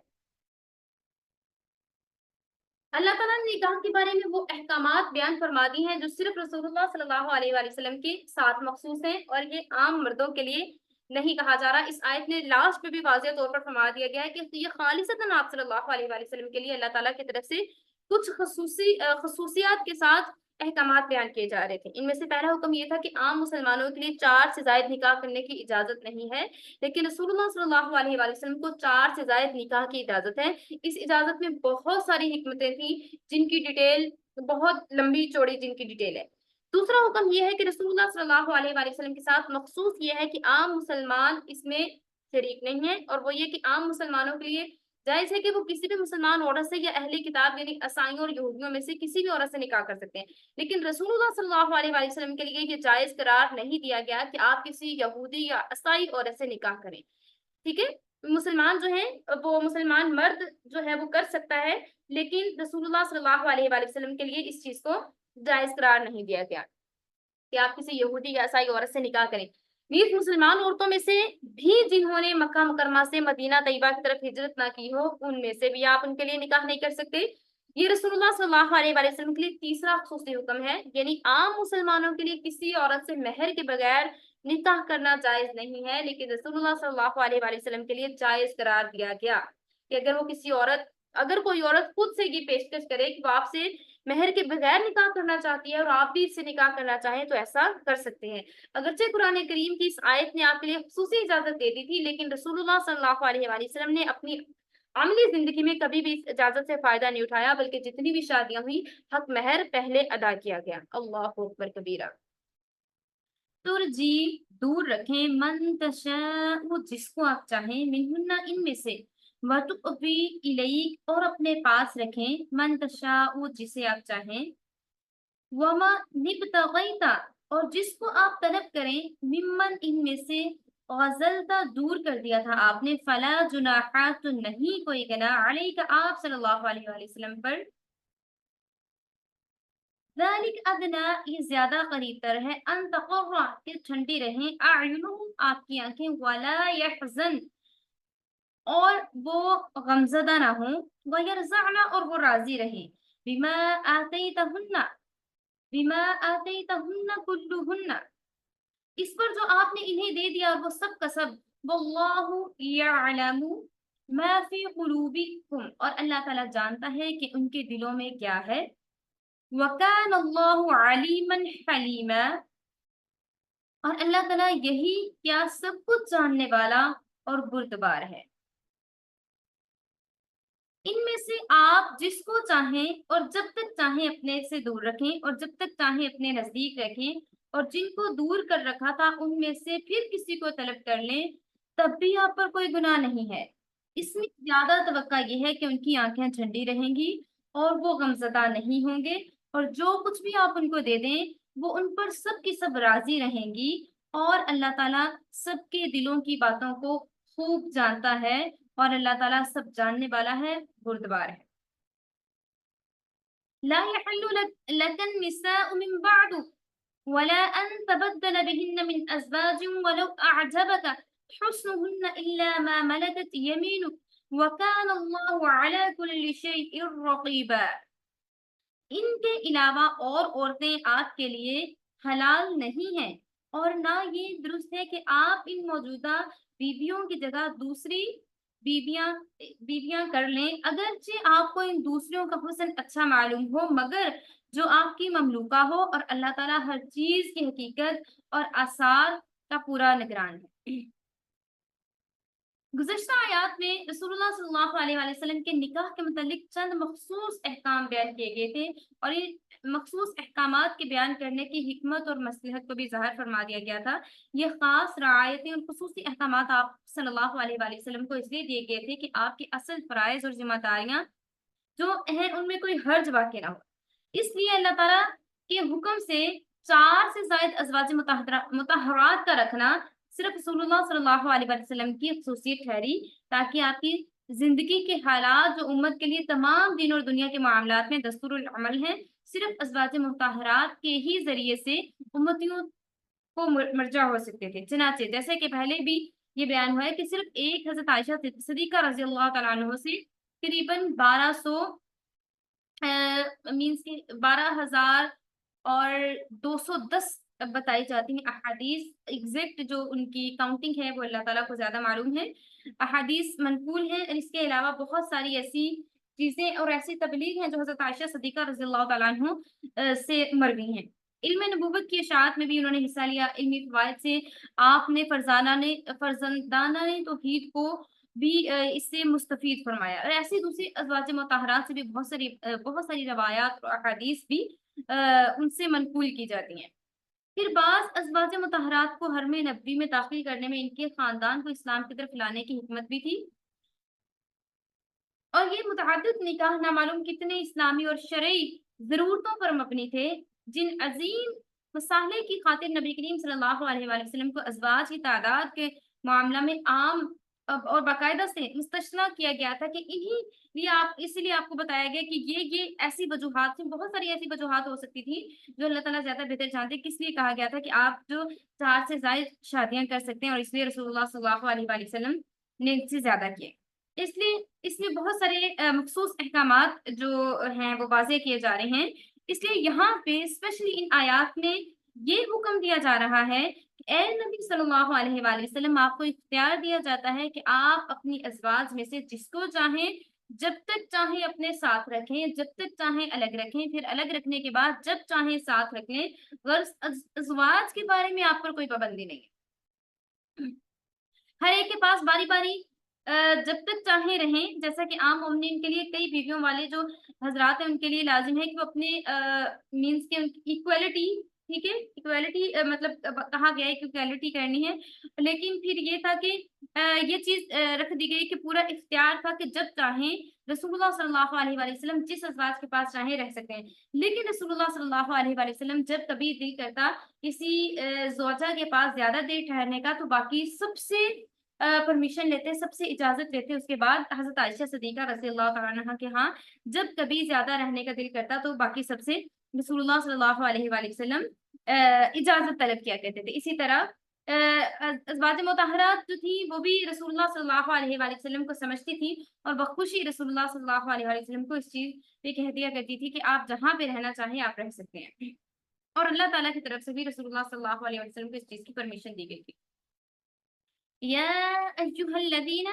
اللہ تعالیٰ نے نکاح کے بارے میں وہ احکامات بیان فرما دی ہیں جو صرف رسول اللہ صلی اللہ علیہ وآلہ وسلم کے ساتھ مخصوص ہیں، اور یہ عام مردوں کے لیے نہیں کہا جا رہا. اس آیت نے لاسٹ پہ بھی واضح طور پر فرما دیا گیا ہے کہ یہ خالصتاً آپ صلی اللہ علیہ وآلہ وسلم کے لیے اللہ تعالیٰ کی طرف سے کچھ خصوصیات کے ساتھ احکامات بیان کیے جا رہے تھے۔ ان میں سے پہلا حکم یہ تھا کہ عام مسلمانوں کے لیے 4 سے زائد نکاح کرنے کی اجازت نہیں ہے، لیکن رسول اللہ صلی اللہ علیہ وآلہ وسلم کو 4 سے زائد نکاح کی اجازت ہے۔ اس اجازت میں بہت ساری حکمتیں تھیں جن کی ڈیٹیل بہت لمبی چوڑی جن کی ڈیٹیل ہے۔ دوسرا حکم یہ ہے کہ رسول اللہ صلی اللہ علیہ وآلہ وسلم کے ساتھ مخصوص یہ ہے کہ عام مسلمان اس میں شریک نہیں ہیں، اور وہ یہ کہ عام مسلمانوں کے لیے جائز ہے کہ وہ کسی بھی مسلمان عورت سے یا اہل کتاب یعنی عیسائیوں اور یہودیوں میں سے کسی بھی عورت سے نکاح کر سکتے ہیں، لیکن رسول اللہ صلی اللہ علیہ وآلہ وسلم کے لیے یہ جائز قرار نہیں دیا گیا کہ آپ کسی یہودی یا عیسائی عورت سے نکاح کریں۔ ٹھیک ہے، مسلمان جو ہیں وہ مسلمان مرد جو ہے وہ کر سکتا ہے، لیکن رسول اللہ صلی اللہ علیہ وآلہ وسلم کے لیے اس چیز کو جائز قرار نہیں دیا گیا کہ آپ کسی یہودی یا عیسائی عورت سے نکاح کریں۔ نیز مسلمان عورتوں میں سے بھی جنہوں نے مکہ مکرمہ سے مدینہ طیبہ کی طرف ہجرت نہ کی ہو، ان میں سے بھی آپ ان کے لیے نکاح نہیں کر سکتے۔ یہ رسول اللہ صلی اللہ علیہ وآلہ وسلم کے لیے تیسرا خصوصی حکم ہے، یعنی عام مسلمانوں کے لیے کسی عورت سے مہر کے بغیر نکاح کرنا جائز نہیں ہے، لیکن رسول اللہ صلی اللہ علیہ وآلہ وسلم کے لیے جائز قرار دیا گیا کہ اگر کوئی عورت خود سے یہ پیشکش کرے کہ وہ آپ سے مہر کے بغیر نکاح کرنا چاہتی ہے اور آپ بھی اس سے نکاح کرنا چاہیں تو ایسا کر سکتے ہیں۔ اگرچہ قرآن کریم کی اس آیت نے آپ کے لیے خصوصی اجازت دے دی تھی، لیکن رسول اللہ صلی اللہ علیہ وآلہ وسلم نے اپنی عملی زندگی میں کبھی بھی اس اجازت سے فائدہ نہیں اٹھایا، بلکہ جتنی بھی شادیاں ہوئی حق مہر پہلے ادا کیا گیا۔ اللہ اکبر کبیرہ۔ ترجی دور رکھیں، من تشاء جس کو آپ چاہیں، منہن ان میں سے، وتؤوی الیک اور اپنے پاس رکھیں، من تشاء جسے آپ چاہیں، وما نبتغیت اور جس کو آپ طلب کریں، ممن ان میں سے، غزلتا دور کر دیا تھا آپ نے، فلا جناح تو نہیں کوئی گناہ، علیک آپ صلی اللہ علیہ وآلہ وسلم پر، ذالک ادنا یہ زیادہ قریب تر ہے، ان تقر کہ ٹھنڈی رہیں، اعینہم آپ کی آنکھیں، ولا یحزن اور وہ غمزدہ نہ ہوں، ویرزعن اور وہ راضی رہیں، بما آتیتہن کلہن اس پر جو آپ نے انہیں دے دیا اور وہ سب کا سب، واللہ یعلم ما فی قلوبکم اور اللہ تعالیٰ جانتا ہے کہ ان کے دلوں میں کیا ہے، وَكَانَ اللَّهُ عَلِيمًا حَلِيمًا اور اللہ تعالیٰ یہی کیا سب کچھ جاننے والا اور بردبار ہے۔ ان میں سے آپ جس کو چاہیں اور جب تک چاہیں اپنے سے دور رکھیں اور جب تک چاہیں اپنے نزدیک رکھیں، اور جن کو دور کر رکھا تھا ان میں سے پھر کسی کو طلب کر لیں، تب بھی آپ پر کوئی گناہ نہیں ہے۔ اس میں زیادہ توقع یہ ہے کہ ان کی آنکھیں ٹھنڈی رہیں گی اور وہ غمزدہ نہیں ہوں گے، اور جو کچھ بھی آپ ان کو دے دیں وہ ان پر سب کی سب راضی رہیں گی، اور اللہ تعالیٰ سب کے دلوں کی باتوں کو خوب جانتا ہے، اور اللہ تعالیٰ سب جاننے والا ہے، بردبار ہے۔ لا يحل لك النساء من بعد ولا أن تبدل بهن من أزواج ولو أعجبك حسنهن إلا ما ملكت يمينك وكان الله على كل شيء رقيبا ان کے علاوہ اور عورتیں آپ کے لیے حلال نہیں ہیں، اور نہ یہ درست ہے کہ آپ ان موجودہ بیویوں کی جگہ دوسری بیویاں کر لیں، اگرچہ آپ کو ان دوسریوں کا حسن اچھا معلوم ہو، مگر جو آپ کی مملوکہ ہو، اور اللہ تعالیٰ ہر چیز کی حقیقت اور آثار کا پورا نگران ہے۔ گزشتہ آیات میں رسول اللہ صلی اللہ علیہ وآلہ وسلم کے نکاح کے متعلق چند مخصوص احکام بیان کیے گئے تھے، اور ان مخصوص احکامات کے بیان کرنے کی حکمت اور مصلحت کو بھی ظاہر فرما دیا گیا تھا۔ یہ خاص رعایتیں اور خصوصی احکامات آپ صلی اللہ علیہ وآلہ وسلم کو اس لیے دیے گئے تھے کہ آپ کے اصل فرائض اور ذمہ داریاں جو ہیں ان میں کوئی حرج واقع نہ ہو۔ اس لیے اللہ تعالیٰ کے حکم سے 4 سے زائد ازواج مطہرات کا رکھنا صرف رسول اللہ صلی اللہ علیہ وسلم کی خصوصیت ٹھہری، تاکہ آپ کی زندگی کے حالات جو امت کے لیے تمام دین اور دنیا کے معاملات میں دستور العمل ہیں، صرف ازواج مطہرات کے ہی ذریعے سے امتیوں کو مرجع ہو سکتے تھے۔ چنانچہ جیسے کہ پہلے بھی یہ بیان ہوا ہے کہ صرف ایک حضرت عائشہ صدیقہ رضی اللہ تعالیٰ عنہ سے قریباً 12,210 بتائی جاتی ہیں احادیث، ایگزیکٹ جو ان کی کاؤنٹنگ ہے وہ اللہ تعالیٰ کو زیادہ معلوم ہے، احادیث منقول ہیں، اور اس کے علاوہ بہت ساری ایسی چیزیں اور ایسی تبلیغ ہیں جو حضرت عائشہ صدیقہ رضی اللہ تعالیٰ عنہ سے مروی ہیں۔ علم نبوت کی اشاعت میں بھی انہوں نے حصہ لیا۔ علمی فوائد سے آپ نے فرزندانہ توحید کو بھی اس سے مستفید فرمایا، اور ایسی دوسری ازواج مطہرات سے بھی بہت ساری روایات اور احادیث بھی ان سے منقول کی جاتی ہیں۔ پھر بعض ازواج مطہرات کو حرم نبوی میں داخل کرنے میں ان کے خاندان کو اسلام کی طرف لانے کی حکمت بھی تھی، اور یہ متعدد نکاح نامعلوم کتنے اسلامی اور شرعی ضرورتوں پر مبنی تھے، جن عظیم مسائل کی خاطر نبی کریم صلی اللہ علیہ وآلہ وسلم کو ازواج کی تعداد کے معاملہ میں عام اور باقاعدہ سے مستثنا کیا گیا تھا، کہ اسی لیے آپ کو بتایا گیا کہ یہ ایسی وجوہات تھیں، بہت ساری ایسی وجوہات ہو سکتی تھی جو اللہ تعالیٰ زیادہ بہتر جانتے، کس لیے کہا گیا تھا کہ آپ جو 4 سے زائد شادیاں کر سکتے ہیں، اور اس لیے رسول اللہ صلی اللہ علیہ وآلہ وسلم نے ان سے زیادہ کیے۔ اس لیے بہت سارے مخصوص احکامات جو ہیں وہ واضح کیے جا رہے ہیں۔ اس لیے یہاں پہ اسپیشلی ان آیات میں یہ حکم دیا جا رہا ہے کہ اے نبی صلی اللہ علیہ وآلہ وسلم، آپ کو اختیار دیا جاتا ہے کہ آپ اپنی ازواج میں سے جس کو چاہیں جب تک چاہیں اپنے ساتھ رکھیں، جب تک چاہیں الگ رکھیں، پھر الگ رکھنے کے بعد جب چاہیں ساتھ رکھ لیں۔ غرض ازواج کے بارے میں آپ پر کوئی پابندی نہیں ہے، ہر ایک کے پاس باری باری جب تک چاہیں رہیں، جیسا کہ عام مومنین کے لیے کئی بیویوں والے جو حضرات ہیں ان کے لیے لازم ہے کہ وہ اپنے مینس کے ایکویلٹی، ٹھیک ہے، ایکویلٹی مطلب کہا گیا ہے کہ ایکویلٹی کرنی ہے، لیکن پھر یہ تھا کہ یہ چیز رکھ دی گئی کہ پورا اختیار تھا کہ جب چاہیں رسول اللہ صلی اللہ علیہ وآلہ وسلم جس ازواج کے پاس چاہیں رہ سکتے ہیں، لیکن رسول اللہ صلی اللہ علیہ وآلہ وسلم جب کبھی دل کرتا کسی زوجہ کے پاس زیادہ دیر ٹھہرنے کا تو باقی سب سے پرمیشن لیتے، سب سے اجازت لیتے۔ اس کے بعد حضرت عائشہ صدیقہ رضی اللہ تعالیٰ عنہا کے ہاں جب کبھی زیادہ رہنے کا دل کرتا تو باقی سب سے رسول اللہ صلی اللہ علیہ وآلہ وسلم اجازت طلب کیا کرتے تھے۔ اسی طرح ازواج مطہرات جو تھی وہ بھی رسول اللہ صلی اللہ علیہ وآلہ وسلم کو سمجھتی تھی، اور بخوشی رسول اللہ صلی اللہ علیہ وآلہ وسلم کو اس چیز پہ کہہ دیا کرتی تھی کہ آپ جہاں پہ رہنا چاہیں آپ رہ سکتے ہیں، اور اللہ تعالیٰ کی طرف سے بھی رسول اللہ صلی اللہ علیہ وسلم کو اس چیز کی پرمیشن دی گئی تھی۔ یا ایھا الذین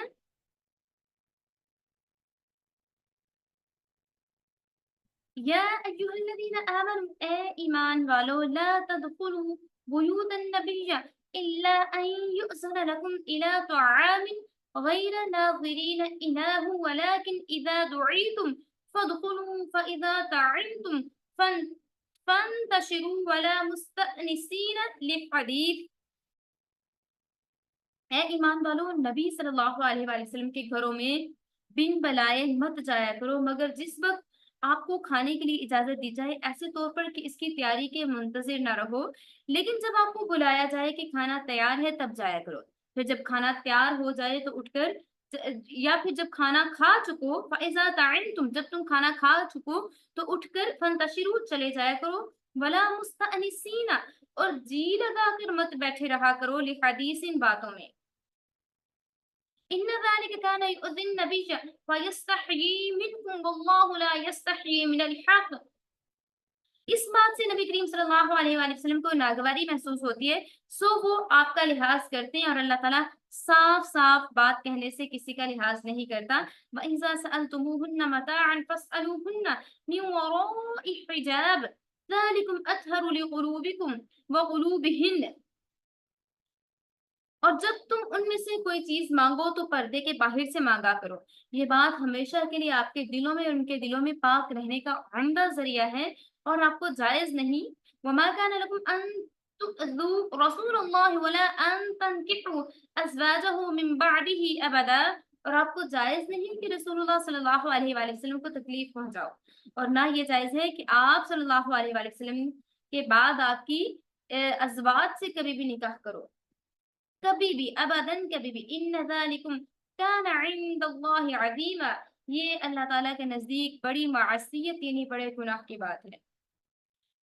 یا ایھا الذین آمنوا، اے ایمان والو، لا تدخلوا بیوت النبی الا ان یؤذن لکم الی طعام غیر ناظرین اناہ ولکن اذا دعیتم فادخلوا فاذا طعمتم فانتشروا ولا مستأنسین لحدیث۔ اے ایمان والو، نبی صلی اللہ علیہ وآلہ وسلم کے گھروں میں بن بلائے مت جایا کرو، مگر جس وقت آپ کو کھانے کے لیے اجازت دی جائے، ایسے طور پر کہ اس کی تیاری کے منتظر نہ رہو، لیکن جب آپ کو بلایا جائے کہ کھانا تیار ہے تب جایا کرو۔ پھر جب کھانا تیار ہو جائے تو اٹھ کر، یا پھر جب کھانا کھا چکو، فَإِذَا طَعِمْتُمْ، جب تم کھانا کھا چکو تو اٹھ کر فَانْتَشِرُوا، چلے جایا کرو، وَلَا مُسْتَأْنِسِينَ، اور جی لگا کر مت بیٹھے رہا کرو، لحدیث، ان باتوں میں۔ إن ذلك كان يؤذي النبي ويستحيي منكم والله لا يستحيي من الحق۔ اس بات سے نبی کریم صلی اللہ علیہ وآلہ وسلم کو ناگواری محسوس ہوتی ہے، سو وہ آپ کا لحاظ کرتے ہیں، اور اللہ تعالیٰ صاف صاف بات کہنے سے کسی کا لحاظ نہیں کرتا۔ وَإِذَا سَأَلْتُمُوهُنَّ مَتَاعًا فَاسْأَلُوهُنَّ مِنْ وَرَاءِ حِجَابٍ ذَلِكُمْ أَطْهَرُ لِقُلُوبِكُمْ وَقُلُوبِهِنَّ۔ اور جب تم ان میں سے کوئی چیز مانگو تو پردے کے باہر سے مانگا کرو، یہ بات ہمیشہ کے لیے آپ کے دلوں میں اور ان کے دلوں میں پاک رہنے کا عمدہ ذریعہ ہے، اور آپ کو جائز نہیں۔ وَمَا كَانَ لَكُمْ أَن تُؤْذُوا رَسُولَ اللَّهِ وَلَا أَن تَنكِحُوا أَزْوَاجَهُ مِن بَعْدِهِ أَبَدًا، اور آپ کو جائز نہیں کہ رسول اللہ صلی اللہ علیہ وآلہ وسلم کو تکلیف پہنچاؤ، اور نہ یہ جائز ہے کہ آپ صلی اللہ علیہ وآلہ وسلم کے بعد آپ کی ازواج سے کبھی بھی نکاح کرو، کبھی بھی، ابداً کبھی بھی۔ ان ذالکم کان عند اللہ عظیما، یہ اللہ تعالیٰ کے نزدیک بڑی معصیت یعنی بڑے گناہ کی بات ہے۔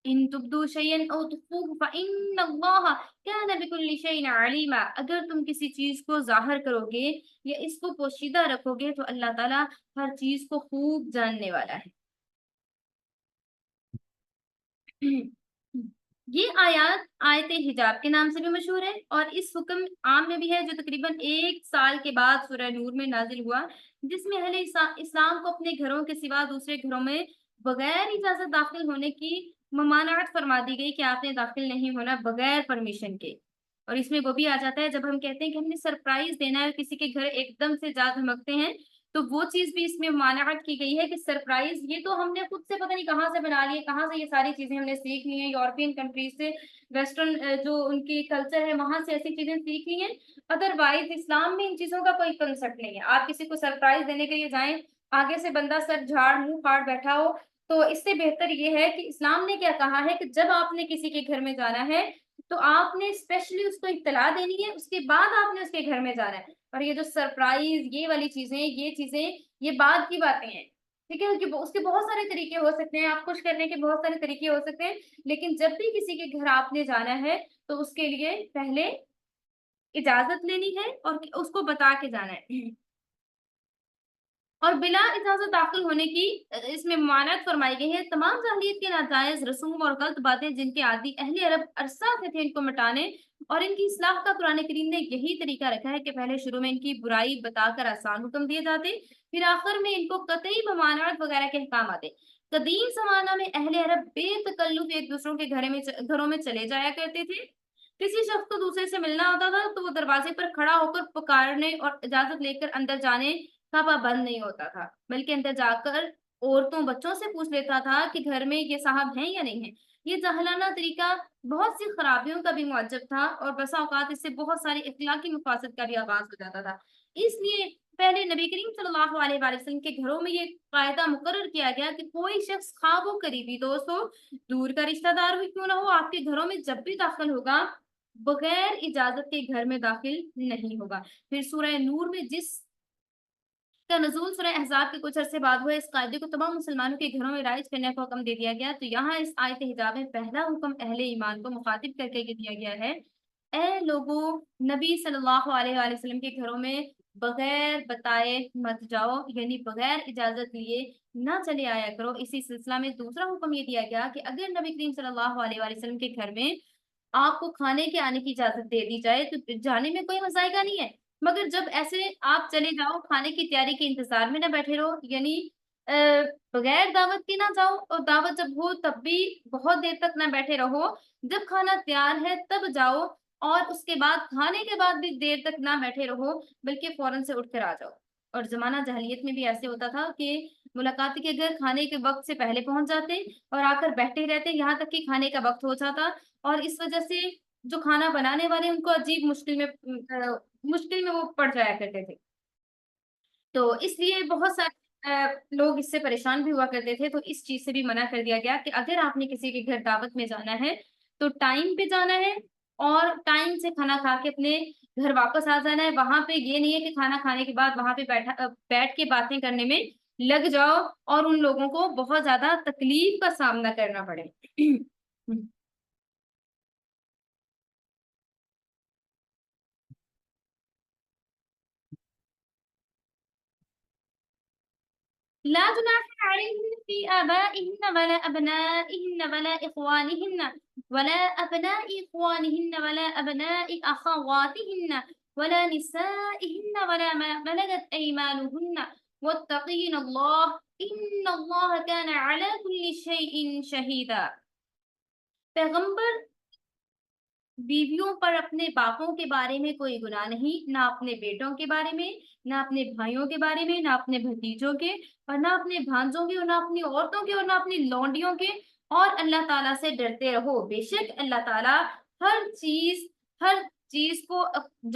ان تبدوا شیئا او تخفوه فان اللہ کان بکل شیء علیما، اگر تم کسی چیز کو ظاہر کرو گے یا اس کو پوشیدہ رکھو گے تو اللہ تعالیٰ ہر چیز کو خوب جاننے والا ہے۔ یہ آیات آیت حجاب کے نام سے بھی مشہور ہے اور اس حکم عام میں بھی ہے جو تقریباً 1 سال کے بعد سورہ نور میں نازل ہوا، جس میں اہل اسلام کو اپنے گھروں کے سوا دوسرے گھروں میں بغیر اجازت داخل ہونے کی ممانعت فرما دی گئی کہ آپ نے داخل نہیں ہونا بغیر پرمیشن کے۔ اور اس میں وہ بھی آ جاتا ہے جب ہم کہتے ہیں کہ ہم نے سرپرائز دینا ہے کسی کے گھر ایک دم سے جا دھمکتے ہیں، تو وہ چیز بھی اس میں ممانعت کی گئی ہے کہ سرپرائز یہ تو ہم نے خود سے پتہ نہیں کہاں سے بنا لیے، کہاں سے یہ ساری چیزیں ہم نے سیکھ لی ہیں، یورپین کنٹریز سے، ویسٹرن جو ان کی کلچر ہے وہاں سے ایسی چیزیں سیکھ لی ہیں۔ ادروائز اسلام میں ان چیزوں کا کوئی کنسپٹ نہیں ہے۔ آپ کسی کو سرپرائز دینے کے لیے جائیں، آگے سے بندہ سر جھاڑ منہ پھاڑ بیٹھا ہو، تو اس سے بہتر یہ ہے کہ اسلام نے کیا کہا ہے کہ جب آپ نے کسی کے گھر میں جانا ہے تو آپ نے اسپیشلی اس کو اطلاع دینی ہے، اس کے بعد آپ نے اس کے گھر میں جانا ہے۔ اور یہ جو سرپرائز یہ والی چیزیں یہ بعد کی باتیں ہیں، ٹھیک ہے، اس کے بہت سارے طریقے ہو سکتے ہیں، آپ خوش کرنے کے بہت سارے طریقے ہو سکتے ہیں، لیکن جب بھی کسی کے گھر آپ نے جانا ہے تو اس کے لیے پہلے اجازت لینی ہے اور اس کو بتا کے جانا ہے، اور بلا اجازت داخل ہونے کی اس میں ممانعت فرمائی گئی ہے۔ تمام جاہلیت کے ناجائز رسوم اور غلط باتیں جن کے عادی اہل عرب عرصہ سے تھے ان کو مٹانے اور ان کی اصلاح کا قرآن کریم نے یہی طریقہ رکھا ہے کہ پہلے شروع میں ان کی برائی بتا کر آسان حکم دیے جاتے، پھر آخر میں ان کو قطعی ممانعت وغیرہ کے احکام آتے۔ قدیم زمانہ میں اہل عرب بے تکلف ایک دوسروں کے گھروں میں چلے جایا کرتے تھے۔ کسی شخص کو دوسرے سے ملنا ہوتا تھا تو وہ دروازے پر کھڑا ہو کر پکارنے اور اجازت لے کر اندر جانے کا پابند نہیں ہوتا تھا، بلکہ اندر جا کر عورتوں بچوں سے پوچھ لیتا تھا کہ گھر میں یہ صاحب ہیں یا نہیں ہیں۔ یہ جاہلانہ طریقہ بہت سی خرابیوں کا بھی موجب تھا اور بسا اوقات اس سے بہت ساری اخلاقی مفاسد کا بھی آغاز ہو جاتا تھا۔ اس لیے پہلے نبی کریم صلی اللہ علیہ وآلہ وسلم کے گھروں میں یہ قاعدہ مقرر کیا گیا کہ کوئی شخص خواہ وہ قریبی دوست ہو، دور کا رشتہ دار بھی کیوں نہ ہو، آپ کے گھروں میں جب بھی داخل ہوگا بغیر اجازت کے گھر میں داخل نہیں ہوگا۔ پھر سورہ نور میں جس کا نزول سورہ احزاب کے کچھ عرصے بعد ہوا، اس قاعدے کو تمام مسلمانوں کے گھروں میں رائج کرنے کا حکم دے دیا گیا، تو یہاں اس آیت حجاب میں پہلا حکم اہل ایمان کو مخاطب کر کے دیا گیا ہے، اے لوگوں، نبی صلی اللہ علیہ وآلہ وسلم کے گھروں میں بغیر بتائے مت جاؤ، یعنی بغیر اجازت لیے نہ چلے آیا کرو۔ اسی سلسلہ میں دوسرا حکم یہ دیا گیا کہ اگر نبی کریم صلی اللہ علیہ وآلہ وسلم کے گھر میں آپ کو کھانے کے آنے کی اجازت دے دی جائے تو جانے میں کوئی مزائقہ نہیں ہے، مگر جب ایسے آپ چلے جاؤ کھانے کی تیاری کے انتظار میں نہ بیٹھے رہو، یعنی بغیر دعوت کے نہ جاؤ، اور دعوت جب ہو تب بھی بہت دیر تک نہ بیٹھے رہو، جب کھانا تیار ہے تب جاؤ، اور اس کے بعد کھانے کے بعد بھی دیر تک نہ بیٹھے رہو بلکہ فوراً سے اٹھ کر آ جاؤ۔ اور زمانہ جاہلیت میں بھی ایسے ہوتا تھا کہ ملاقات کے گھر کھانے کے وقت سے پہلے پہنچ جاتے اور آ کر بیٹھے رہتے یہاں تک کہ کھانے کا وقت ہو جاتا، اور اس وجہ سے جو کھانا بنانے والے ان کو عجیب مشکل میں وہ پڑ جایا کرتے تھے، تو اس لیے بہت سارے لوگ اس سے پریشان بھی ہوا کرتے تھے، تو اس چیز سے بھی منع کر دیا گیا کہ اگر آپ نے کسی کے گھر دعوت میں جانا ہے تو ٹائم پہ جانا ہے اور ٹائم سے کھانا کھا کے اپنے گھر واپس آ جانا ہے۔ وہاں پہ یہ نہیں ہے کہ کھانا کھانے کے بعد وہاں پہ بیٹھ کے باتیں کرنے میں لگ جاؤ اور ان لوگوں کو بہت زیادہ تکلیف کا سامنا کرنا پڑے۔ لا جناح عليهن في آبائهن ولا أبنائهن ولا إخوانهن ولا أبناء إخوانهن ولا أبناء أخواتهن ولا نسائهن ولا ما ملكت أيمانهن واتقين الله إن الله كان على كل شيء شهيدا۔ پیغمبر بیویوں پر اپنے باپوں کے بارے میں کوئی گناہ نہیں، نہ اپنے بیٹوں کے بارے میں، نہ اپنے بھائیوں کے بارے میں، نہ اپنے بھتیجوں کے، اور نہ اپنے بھانجوں کے، اور نہ اپنی عورتوں کے، اور نہ اپنی لونڈیوں کے، اور اللہ تعالیٰ سے ڈرتے رہو، بے شک اللہ تعالیٰ ہر چیز کو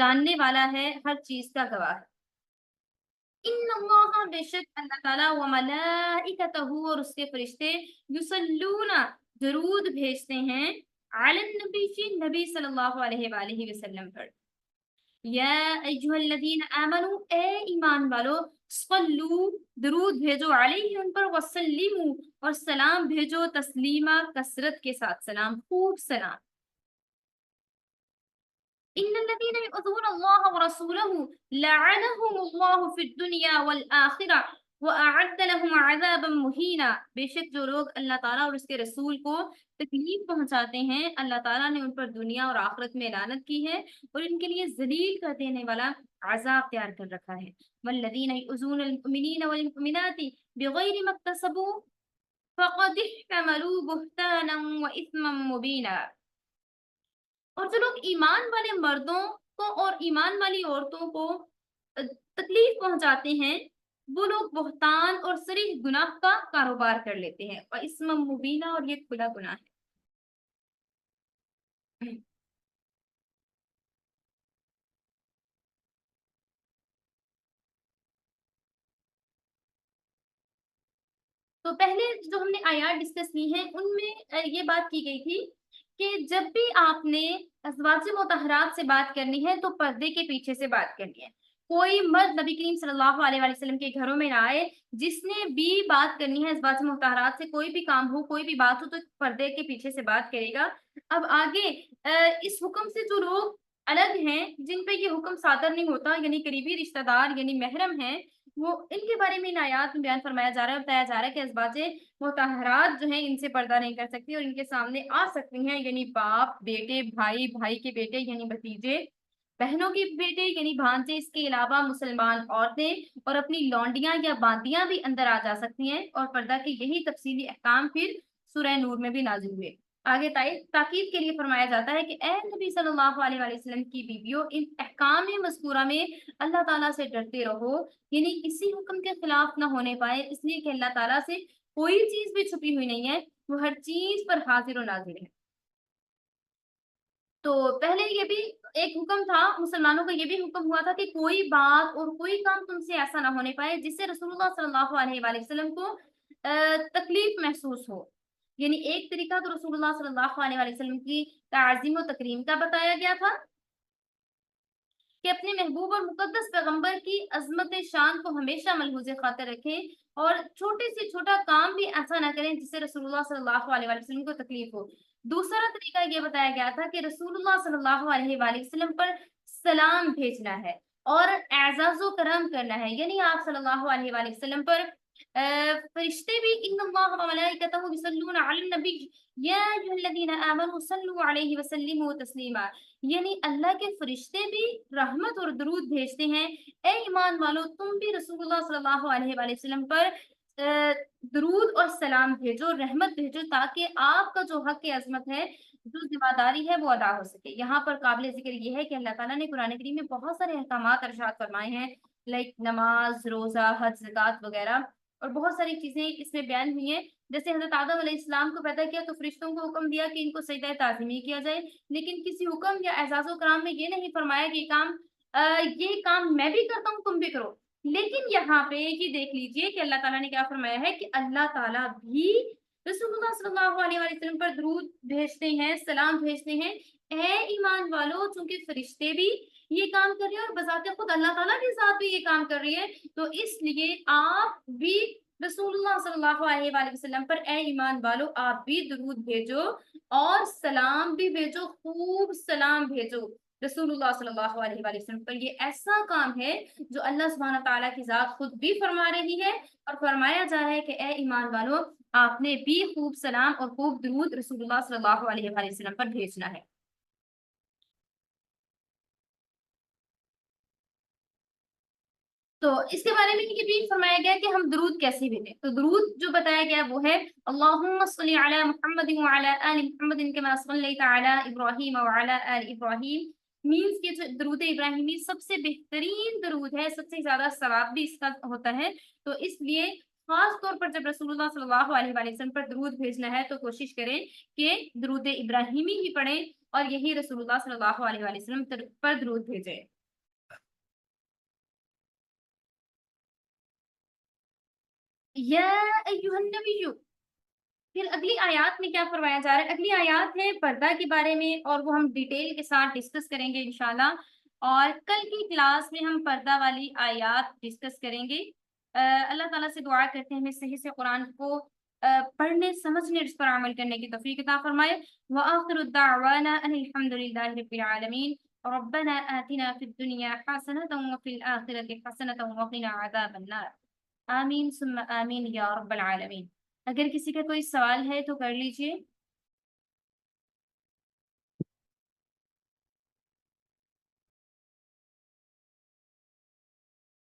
جاننے والا ہے، ہر چیز کا گواہ ہے۔ ان اللہ، بے شک اللہ تعالیٰ، و ملائکتہ، اور اس کے فرشتے، یصلون، درود بھیجتے ہیں، علی النبی، نبی صلی اللہ علیہ وآلہ وسلم پر۔ یا ایھا الذین آمنو، اے ایمان والو، صلو، درود بھیجو، علیہ، ان پر، وسلموا، اور سلام بھیجو، تسلیمہ، کثرت کے ساتھ سلام، خوب سلام۔ ان الذين يؤذون الله ورسوله لعنهم الله في الدنيا والآخرة وَأَعَدَّ لَهُمْ عَذَابًا مُهِينًا، بے شک جو لوگ اللہ تعالیٰ اور اس کے رسول کو تکلیف پہنچاتے ہیں اللہ تعالیٰ نے ان پر دنیا اور آخرت میں لعنت کی ہے اور ان کے لیے ذلیل کر دینے والا عذاب تیار کر رکھا ہے۔ وَالَّذِينَ يُؤْذُونَ الْمُؤْمِنِينَ وَالْمُؤْمِنَاتِ بِغَيْرِ مَا اكْتَسَبُوا فَقَدِ احْتَمَلُوا بُهْتَانًا وَإِثْمًا مُبِينًا، اور جو لوگ ایمان والے مردوں کو اور ایمان والی عورتوں کو تکلیف پہنچاتے ہیں وہ لوگ بہتان اور صریح گناہ کا کاروبار کر لیتے ہیں، اور اسم مبینہ، اور یہ کھلا گناہ ہے۔ تو پہلے جو ہم نے آیات ڈسکس کی ہیں ان میں یہ بات کی گئی تھی کہ جب بھی آپ نے ازواج مطہرات سے بات کرنی ہے تو پردے کے پیچھے سے بات کرنی ہے۔ کوئی مرد نبی کریم صلی اللہ علیہ وآلہ وسلم کے گھروں میں نہ آئے، جس نے بھی بات کرنی ہے ازواج مطہرات سے، کوئی بھی کام ہو کوئی بھی بات ہو تو پردے کے پیچھے سے بات کرے گا۔ اب آگے اس حکم سے جو لوگ الگ ہیں جن پہ یہ حکم صادر نہیں ہوتا، یعنی قریبی رشتہ دار یعنی محرم ہیں، وہ ان کے بارے میں ان آیات میں بیان فرمایا جا رہا ہے، بتایا جا رہا ہے کہ ازواج مطہرات جو ہیں ان سے پردہ نہیں کر سکتی اور ان کے سامنے آ سکتی ہیں، یعنی باپ، بیٹے، بھائی، بھائی کے بیٹے یعنی بھتیجے، بہنوں کے بیٹے یعنی بھانجے، اس کے علاوہ مسلمان عورتیں اور اپنی لونڈیاں یا باندیاں بھی اندر آ جا سکتی ہیں، اور پردہ کے یہی تفصیلی احکام پھر سورہ نور میں بھی نازل ہوئے۔ آگے تاکید کے لیے فرمایا جاتا ہے کہ اے نبی صلی اللہ علیہ وآلہ وسلم کی بیویوں، ان احکام مذکورہ میں اللہ تعالیٰ سے ڈرتے رہو، یعنی کسی حکم کے خلاف نہ ہونے پائے، اس لیے کہ اللہ تعالیٰ سے کوئی چیز بھی چھپی ہوئی نہیں ہے، وہ ہر چیز پر حاضر و ناظر ہے۔ تو پہلے یہ بھی ایک حکم تھا، مسلمانوں کا یہ بھی حکم ہوا تھا کہ کوئی بات اور کوئی کام تم سے ایسا نہ ہونے پائے جس سے رسول اللہ صلی اللہ علیہ وآلہ وسلم کو تکلیف محسوس ہو، یعنی ایک طریقہ تو رسول اللہ صلی اللہ علیہ وآلہ وسلم کی تعظیم و تکریم کا بتایا گیا تھا کہ اپنے محبوب اور مقدس پیغمبر کی عظمت شان کو ہمیشہ ملحوظ خاطر رکھیں اور چھوٹے سے چھوٹا کام بھی ایسا نہ کریں جس سے رسول اللہ صلی اللہ علیہ وآلہ وسلم کو تکلیف ہو۔ دوسرا طریقہ یہ بتایا گیا تھا کہ رسول اللہ صلی اللہ علیہ وآلہ وسلم پر سلام بھیجنا ہے اور اعزاز و کرم کرنا ہے، یعنی آپ صلی اللہ علیہ وآلہ وسلم پر فرشتے بھی ان اللہ و ملائکتہ یصلون علی النبی یا ایھا الذین آمنوا صلوا علیہ وسلموا تسلیما، یعنی اللہ کے فرشتے بھی رحمت اور درود بھیجتے ہیں۔ اے ایمان والو تم بھی رسول اللہ صلی اللہ علیہ وآلہ وسلم پر درود اور سلام بھیجو، رحمت بھیجو، تاکہ آپ کا جو حق عظمت ہے، جو ذمہ داری ہے وہ ادا ہو سکے۔ یہاں پر قابل ذکر یہ ہے کہ اللہ تعالیٰ نے قرآن کریم میں بہت سارے احکامات ارشاد فرمائے ہیں، لائک نماز، روزہ، حج، زکوٰۃ وغیرہ، اور بہت ساری چیزیں اس میں بیان ہوئی ہیں۔ جیسے حضرت آدم علیہ السلام کو پیدا کیا تو فرشتوں کو حکم دیا کہ ان کو سجدہ تعظیمی کیا جائے، لیکن کسی حکم یا اعزاز و کرام میں یہ نہیں فرمایا کہ یہ کام میں بھی کرتا ہوں تم بھی کرو۔ لیکن یہاں پہ یہ دیکھ لیجئے کہ اللہ تعالیٰ نے کیا فرمایا ہے کہ اللہ تعالیٰ بھی رسول اللہ صلی اللہ علیہ وآلہ وسلم پر درود بھیجتے ہیں، سلام بھیجتے ہیں۔ اے ایمان والو، چونکہ فرشتے بھی یہ کام کر رہے ہیں اور بذات خود اللہ تعالیٰ کی ذات بھی یہ کام کر رہی ہے، تو اس لیے آپ بھی رسول اللہ صلی اللہ علیہ وآلہ وسلم پر اے ایمان والو آپ بھی درود بھیجو اور سلام بھی بھیجو، خوب سلام بھیجو رسول اللہ صلی اللہ علیہ وآلہ وسلم پر۔ یہ ایسا کام ہے جو اللہ سبحانہ تعالیٰ کی ذات خود بھی فرما رہی ہے، اور فرمایا جا رہا ہے کہ اے ایمان والو آپ نے بھی خوب سلام اور خوب درود رسول اللہ صلی اللہ علیہ وآلہ وسلم پر بھیجنا ہے۔ تو اس کے بارے میں یہ بھی فرمایا گیا کہ ہم درود کیسے بھیجیں، تو درود جو بتایا گیا وہ ہے اللہم صلی علی محمد وعلی آل محمد کما صلیت علی ابراہیم وعلی آل ابراہیم، مینس کہ جو درود ابراہیمی سب سے بہترین درود ہے، سب سے زیادہ ثواب بھی اس کا ہوتا ہے، تو اس لیے خاص طور پر جب رسول اللہ صلی اللہ علیہ وآلہ وسلم پر درود بھیجنا ہے تو کوشش کریں کہ درود ابراہیمی ہی پڑھیں اور یہی رسول اللہ صلی اللہ علیہ وآلہ وسلم پر درود بھیجیں۔ یا ایھا النبی، پھر اگلی آیات میں کیا فرمایا جا رہا ہے؟ اگلی آیات ہے پردہ کے بارے میں، اور وہ ہم ڈیٹیل کے ساتھ ڈسکس کریں گے انشاءاللہ، اور کل کی کلاس میں ہم پردہ والی آیات ڈسکس کریں گے۔ اللہ تعالیٰ سے دعا کرتے ہیں ہمیں صحیح سے قرآن کو پڑھنے، سمجھنے اور اس پر عمل کرنے کی توفیق عطا فرمائے۔ وآخر الدعوانا ان الحمد للہ رب العالمین، ربنا آتنا فی الدنیا حسنة وفی الآخرة حسنة وقنا عذاب النار۔ آمین ثم آمین یا رب العالمین۔ اگر کسی کا کوئی سوال ہے تو کر لیجئے۔